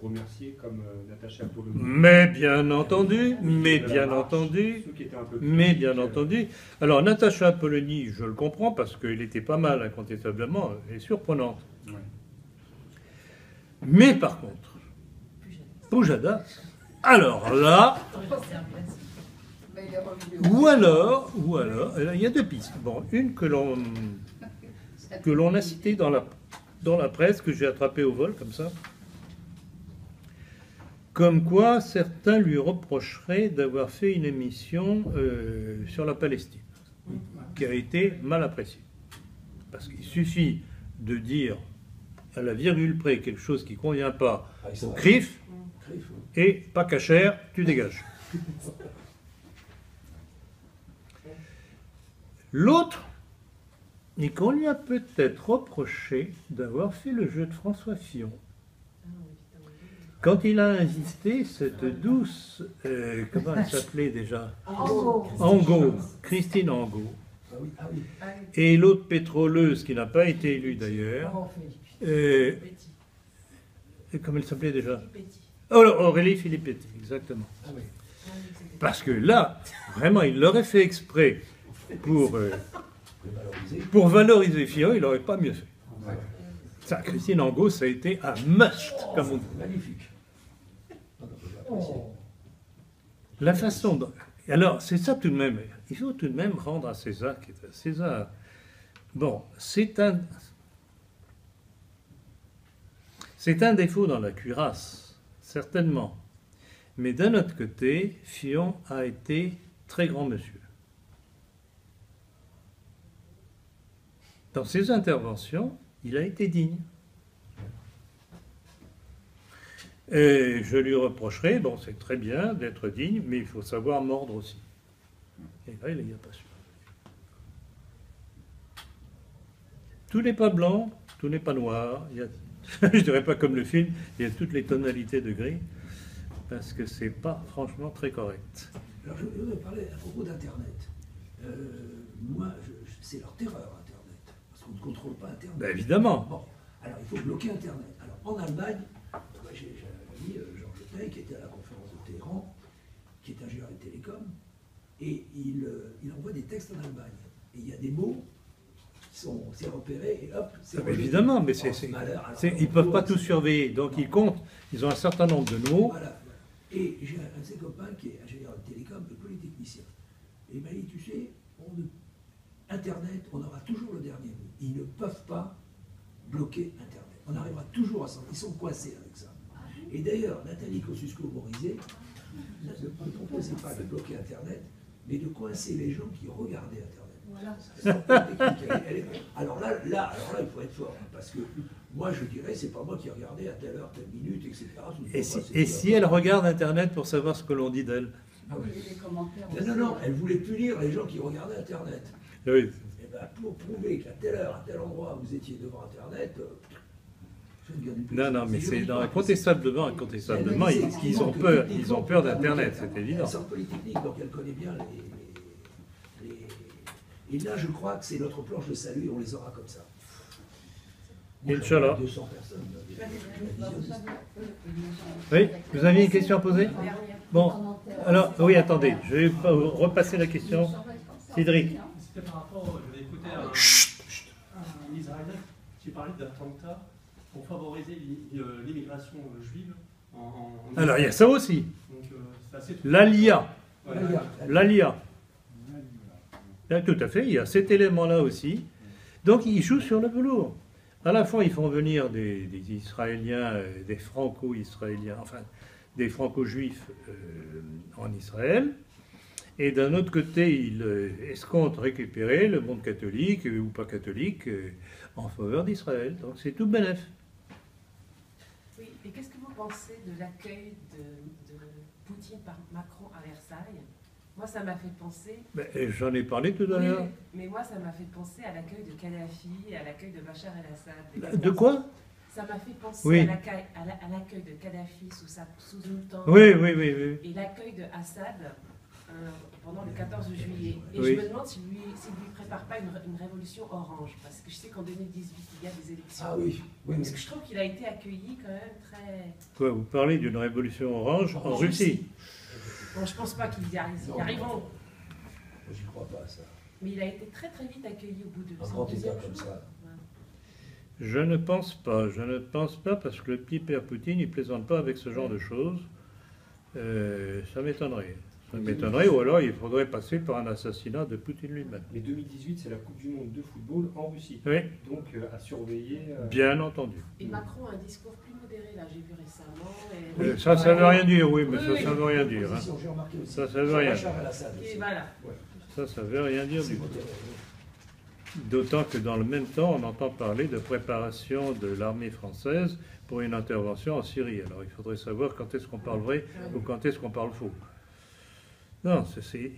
remerciés, comme Natacha Polony. Mais bien entendu, mais De la bien marche, entendu, ceux qui étaient un peu mais critiques, bien entendu. Alors, Natacha Polony, je le comprends, parce qu'il était pas mal, incontestablement, et surprenante. ouais. Mais par contre, Pujadas, alors là, ou alors, il y a deux pistes. Bon, une que l'on a citée dans la presse, que j'ai attrapée au vol, comme ça. Comme quoi, certains lui reprocheraient d'avoir fait une émission sur la Palestine, qui a été mal appréciée. Parce qu'il suffit de dire à la virgule près quelque chose qui ne convient pas au CRIF, et pas cachère, tu dégages. L'autre, et qu'on lui a peut-être reproché d'avoir fait le jeu de François Fillon. Quand il a insisté, cette douce, comment elle s'appelait déjà? Angot, Christine Angot, Ah oui, ah oui. et l'autre pétroleuse qui n'a pas été élue d'ailleurs, comment elle s'appelait déjà? Aurélie Filippetti, exactement. Ah oui. Parce que là, vraiment, il l'aurait fait exprès pour valoriser Fillon, il n'aurait pas mieux fait. Ouais. Ça, Christine Angot, ça a été un must, comme on dit. Magnifique. Ah non, j'ai apprécié. La façon dont... Alors, c'est ça tout de même. Il faut tout de même rendre à César qui est à César. Bon, c'est un défaut dans la cuirasse, certainement. Mais d'un autre côté, Fillon a été très grand monsieur. Dans ses interventions, il a été digne. Et je lui reprocherai, bon, c'est très bien d'être digne, mais il faut savoir mordre aussi. Et là, il n'y a pas su. Tout n'est pas blanc, tout n'est pas noir. Il y a, je ne dirais pas comme le film, il y a toutes les tonalités de gris, parce que c'est pas franchement très correct. Alors, je voudrais parler à propos d'Internet. Moi, c'est leur terreur, Internet, parce qu'on ne contrôle pas Internet. Ben, évidemment. Bon, alors il faut bloquer Internet. Alors, en Allemagne, moi, j'ai un ami, Georges Tay, qui était à la conférence de Téhéran, qui est ingénieur de télécom, et il envoie des textes en Allemagne. Et il y a des mots qui sont repérés, et hop, c'est Ah, évidemment, mais ils ne peuvent pas tout surveiller. Donc ils comptent, ils ont un certain nombre de mots. Voilà. Et j'ai un de ses copains qui est ingénieur de télécom et polytechnicien. Et il m'a dit, tu sais, Internet, on aura toujours le dernier mot. Ils ne peuvent pas bloquer Internet. On arrivera toujours à s'en... Ils sont coincés avec ça. Et d'ailleurs, Nathalie Kosciusko-Morizet ne proposait pas de bloquer Internet, mais de coincer les gens qui regardaient Internet. Alors là, il faut être fort, hein, parce que moi, je dirais, c'est pas moi qui ai regardé à telle heure, telle minute, etc. Et si elle regarde Internet pour savoir ce que l'on dit d'elle? Ah oui. Non, elle voulait punir les gens qui regardaient Internet. Oui. Et ben, pour prouver qu'à telle heure, à tel endroit, vous étiez devant Internet... Non, mais c'est incontestablement, ils ont peur d'Internet, c'est évident. Elle sort Polytechnique, donc elle connaît bien les... Et là, je crois que c'est notre planche de salut, on les aura comme ça. Inch'Allah. 200 personnes. Oui, vous aviez une question à poser? Bon, alors, oui, attendez, je vais repasser la question. Cédric. C'était par rapport, j'avais écouté un Israélien qui parlait d'attentats pour favoriser l'immigration juive en Alors, il y a ça aussi. Donc, c'est assez... L'ALIA. Ouais. L'ALIA. Là, tout à fait, il y a cet élément-là aussi. Donc, ils jouent sur le velours. À la fois, ils font venir des Israéliens, des Franco-Israéliens, enfin, des Franco-Juifs en Israël. Et d'un autre côté, ils escomptent récupérer le monde catholique ou pas catholique en faveur d'Israël. Donc, c'est tout bénef. Oui, et qu'est-ce que vous pensez de l'accueil de Poutine par Macron à Versailles? Moi, ça m'a fait penser... J'en ai parlé tout à l'heure. Oui, mais moi, ça m'a fait penser à l'accueil de Kadhafi, à l'accueil de Bachar el-Assad. De quoi? Ça m'a fait penser oui. à l'accueil de Kadhafi sous une tente. Oui. Et l'accueil de Assad pendant le 14 juillet. Et oui. je me demande s'il ne lui prépare pas une révolution orange. Parce que je sais qu'en 2018, il y a des élections. Ah oui. Parce que je trouve qu'il a été accueilli quand même très... Quoi, vous parlez d'une révolution orange en Russie? Bon, je ne pense pas qu'ils y arriveront. Je n'y crois pas à ça. Mais il a été très très vite accueilli au bout de un grand État comme ça. Je ne pense pas. Je ne pense pas parce que le petit père Poutine, il ne plaisante pas avec ce genre de choses. Ça m'étonnerait. Ça m'étonnerait, ou alors il faudrait passer par un assassinat de Poutine lui-même. Mais 2018, c'est la Coupe du Monde de football en Russie. Oui. Donc, à surveiller... Bien entendu. Et Macron a un discours plus modéré, là, j'ai vu récemment. Et... Ça ne veut rien dire, oui, mais ça ne veut rien dire. Hein. Ça ne veut rien dire. Et voilà. Ça ne veut rien dire du tout. D'autant que dans le même temps, on entend parler de préparation de l'armée française pour une intervention en Syrie. Alors il faudrait savoir quand est-ce qu'on parle vrai ou quand est-ce qu'on parle faux. Non, c'est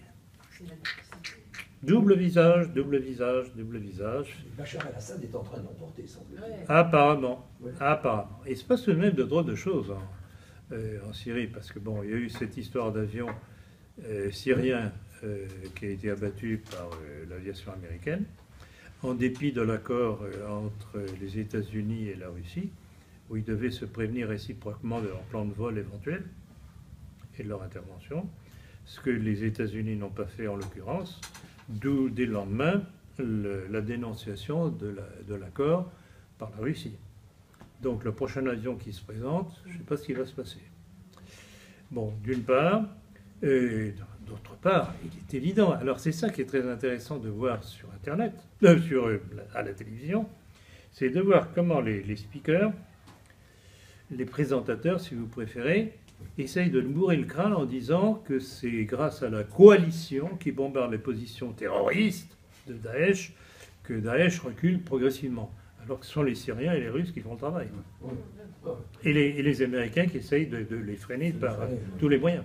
double visage, double visage, double visage. Bachar el-Assad est en train de l'emporter, semble-t-il. Apparemment, Ouais. apparemment. Il se passe tout de même de drôles de choses en Syrie, parce que bon, il y a eu cette histoire d'avion syrien qui a été abattu par l'aviation américaine, en dépit de l'accord entre les États-Unis et la Russie, où ils devaient se prévenir réciproquement de leur plan de vol éventuel et de leur intervention, ce que les États-Unis n'ont pas fait en l'occurrence, d'où dès le lendemain la dénonciation de l'accord par la Russie. Donc le prochain avion qui se présente, je ne sais pas ce qui va se passer. Bon, d'une part, d'autre part, il est évident. Alors c'est ça qui est très intéressant de voir sur Internet, à la télévision, c'est de voir comment les speakers, les présentateurs, si vous préférez, essaye de nous bourrer le crâne en disant que c'est grâce à la coalition qui bombarde les positions terroristes de Daesh que Daesh recule progressivement. Alors que ce sont les Syriens et les Russes qui font le travail. Et les Américains qui essayent de les freiner par tous les moyens.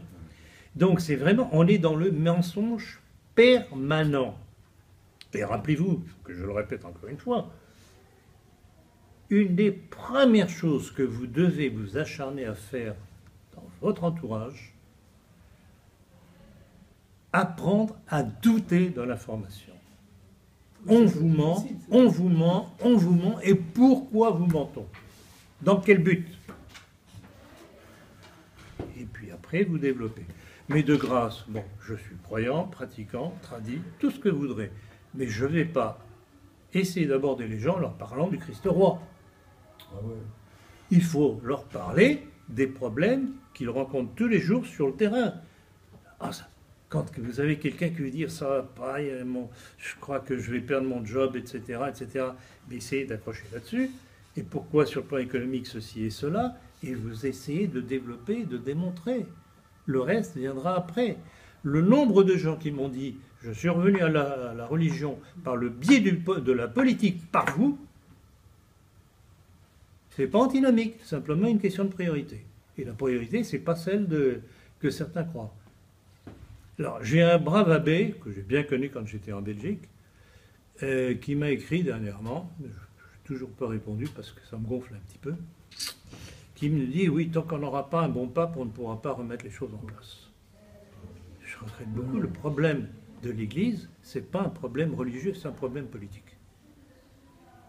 Donc c'est vraiment, on est dans le mensonge permanent. Et rappelez-vous, que je le répète encore une fois, une des premières choses que vous devez vous acharner à faire dans votre entourage, apprendre à douter de l'information. On vous ment, on vous ment, on vous ment, et pourquoi vous mentons? Dans quel but? Et puis après, vous développez. Mais de grâce, bon, je suis croyant, pratiquant, tradit, tout ce que vous voudrez, mais je ne vais pas essayer d'aborder les gens en leur parlant du Christ roi. Il faut leur parler des problèmes qu'ils rencontrent tous les jours sur le terrain. Quand vous avez quelqu'un qui veut dire ça va pas, je crois que je vais perdre mon job, etc., etc., mais essayez d'accrocher là-dessus. Et pourquoi sur le plan économique ceci et cela? Et vous essayez de développer, de démontrer. Le reste viendra après. Le nombre de gens qui m'ont dit « je suis revenu à la religion par le biais de la politique par vous », c'est pas antinomique, c'est simplement une question de priorité. Et la priorité, c'est pas celle que certains croient. Alors, j'ai un brave abbé, que j'ai bien connu quand j'étais en Belgique, qui m'a écrit dernièrement, je n'ai toujours pas répondu parce que ça me gonfle un petit peu, qui me dit, oui, tant qu'on n'aura pas un bon pape, on ne pourra pas remettre les choses en place. Je regrette beaucoup. Le problème de l'Église, ce n'est pas un problème religieux, c'est un problème politique.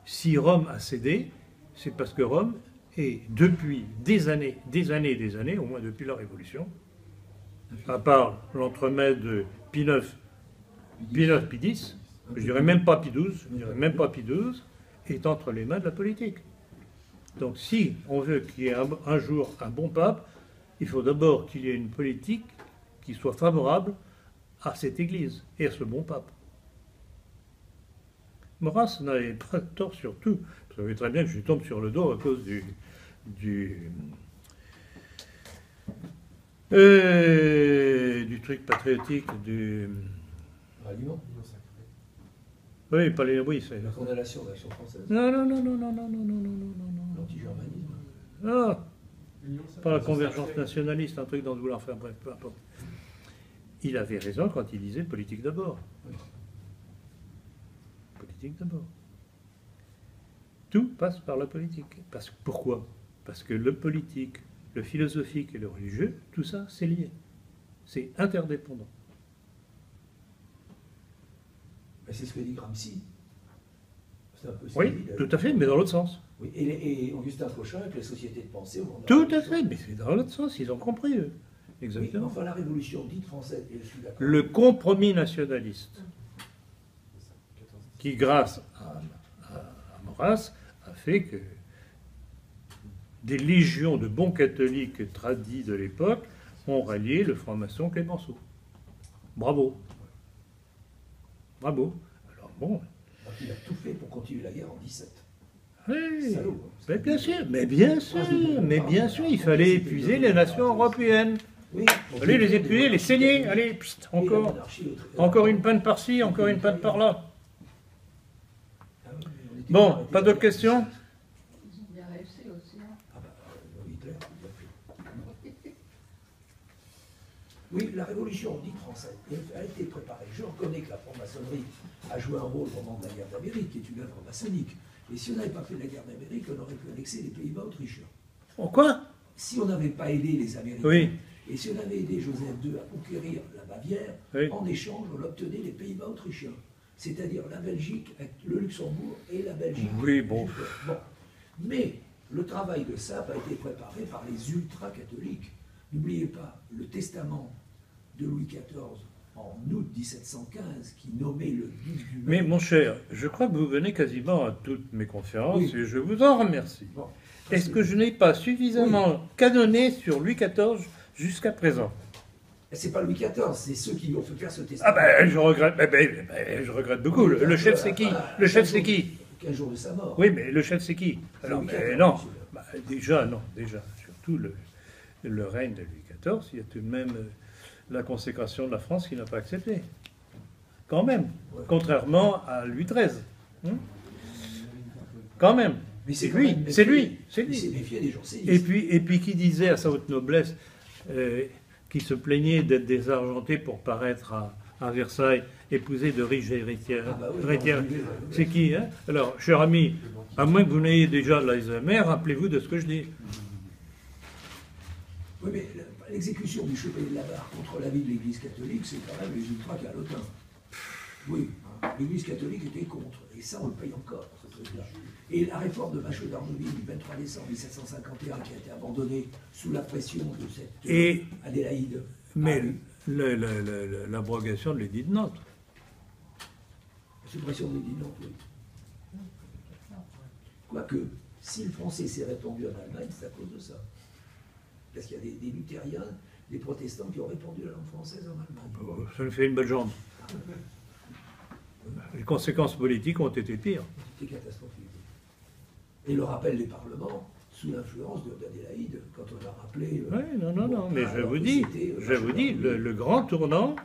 Si Rome a cédé, c'est parce que Rome est, depuis des années, au moins depuis la Révolution, à part l'entremets de Pie IX, Pie X, je dirais même pas Pie XII, est entre les mains de la politique. Donc si on veut qu'il y ait un jour un bon pape, il faut d'abord qu'il y ait une politique qui soit favorable à cette Église et à ce bon pape. Maurras n'avait pas tort sur tout. Vous savez très bien que je tombe sur le dos à cause du truc patriotique du... Ralliement. Oui, pas les... Oui, c'est... La condamnation de l'action française. Non. L'anti-germanisme. Non. Pas la convergence nationaliste, un truc dans le vouloir faire, bref, peu importe. Il avait raison quand il disait politique d'abord. Oui. Politique d'abord. Tout passe par la politique. Pourquoi? Parce que le politique, le philosophique et le religieux, tout ça, c'est lié. C'est interdépendant. Mais c'est ce que dit Gramsci. C'est un peu ce Oui, qu'il dit, tout à fait, mais dans l'autre sens. Oui, et Augustin Cochin avec les sociétés de pensée. Tout à fait, mais c'est dans l'autre sens, ils ont compris, eux. Exactement. Oui, enfin, la révolution dite française, et je suis d'accord. Le compromis nationaliste, qui, grâce à Maurras, a fait que des légions de bons catholiques tradis de l'époque ont rallié le franc-maçon Clémenceau. Bravo. Bravo. Alors bon. Donc, il a tout fait pour continuer la guerre en 17. Oui, Salaud, mais bien sûr, il fallait épuiser les nations européennes. Oui, Allez les épuiser, les saigner, allez, pst, encore une panne par-ci, encore une panne par-là. Bon, pas d'autres questions? Ils ont bien réussi aussi. Hitler, oui, la révolution dite française a été préparée. Je reconnais que la franc-maçonnerie a joué un rôle pendant la guerre d'Amérique, qui est une œuvre maçonnique. Et si on n'avait pas fait la guerre d'Amérique, on aurait pu annexer les Pays-Bas autrichiens. Oh, quoi? Si on n'avait pas aidé les Américains, Oui. et si on avait aidé Joseph II à conquérir la Bavière, Oui. en échange, on obtenait les Pays-Bas autrichiens. C'est-à-dire la Belgique, le Luxembourg et la Belgique. Oui, bon. Bon. Mais le travail de Sape a été préparé par les ultra-catholiques. N'oubliez pas le testament de Louis XIV en août 1715 qui nommait le duc du Mais mon cher, je crois que vous venez quasiment à toutes mes conférences Oui. et je vous en remercie. Bon. Est-ce que je n'ai pas suffisamment canonné sur Louis XIV jusqu'à présent? C'est pas Louis XIV, c'est ceux qui lui ont fait faire ce testament. Ah ben, je regrette, je regrette beaucoup. Le chef, c'est qui? Le chef, c'est qui? 15 jours de sa mort. Oui, mais le chef, c'est qui? Alors, Louis mais XIV, non. monsieur. Déjà, non, déjà. Surtout le règne de Louis XIV, il y a tout de même la consécration de la France qui n'a pas accepté. Quand même. Contrairement à Louis XIII. Quand même. Mais c'est lui, quand même c'est lui, méfié. c'est Il lui. s'est méfié des jansénistes. Et puis qui disait à sa haute noblesse, qui se plaignait d'être désargenté pour paraître à Versailles, épousé de riches héritières. Ah bah oui, héritières. non, C'est qui, hein? Alors, cher ami, à moins que vous n'ayez déjà l'Alzheimer, rappelez-vous de ce que je dis. Oui, mais l'exécution du chevalier de la Barre contre l'avis de l'Église catholique, c'est quand même les ultras calotins. Oui, hein, l'Église catholique était contre, et ça on le paye encore, ce truc-là. Et la réforme de Machaut d'Arnouville du 23 décembre 1751, qui a été abandonnée sous la pression de cette Adélaïde. Mais l'abrogation de l'édit de Nantes. La suppression de l'édit de Nantes, oui. Quoique, si le français s'est répandu en Allemagne, c'est à cause de ça. Parce qu'il y a des luthériens, des protestants qui ont répandu la langue française en Allemagne. Ça nous fait une bonne jambe. Les conséquences politiques ont été pires. C'était catastrophique. Et le rappel des parlements, sous l'influence d'Adélaïde, quand on a rappelé... Oui, non, mais je vous alors dis, le grand tournant,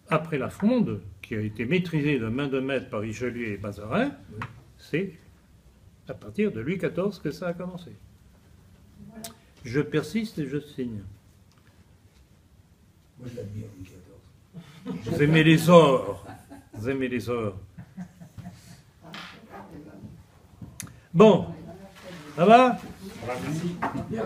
après la Fronde, qui a été maîtrisée de main de maître par Richelieu et Mazarin, c'est à partir de Louis XIV que ça a commencé. Voilà. Je persiste et je signe. Moi, je l'admire, Louis XIV. Vous aimez les ors. Vous aimez les ors. Bon, ça va? Bien,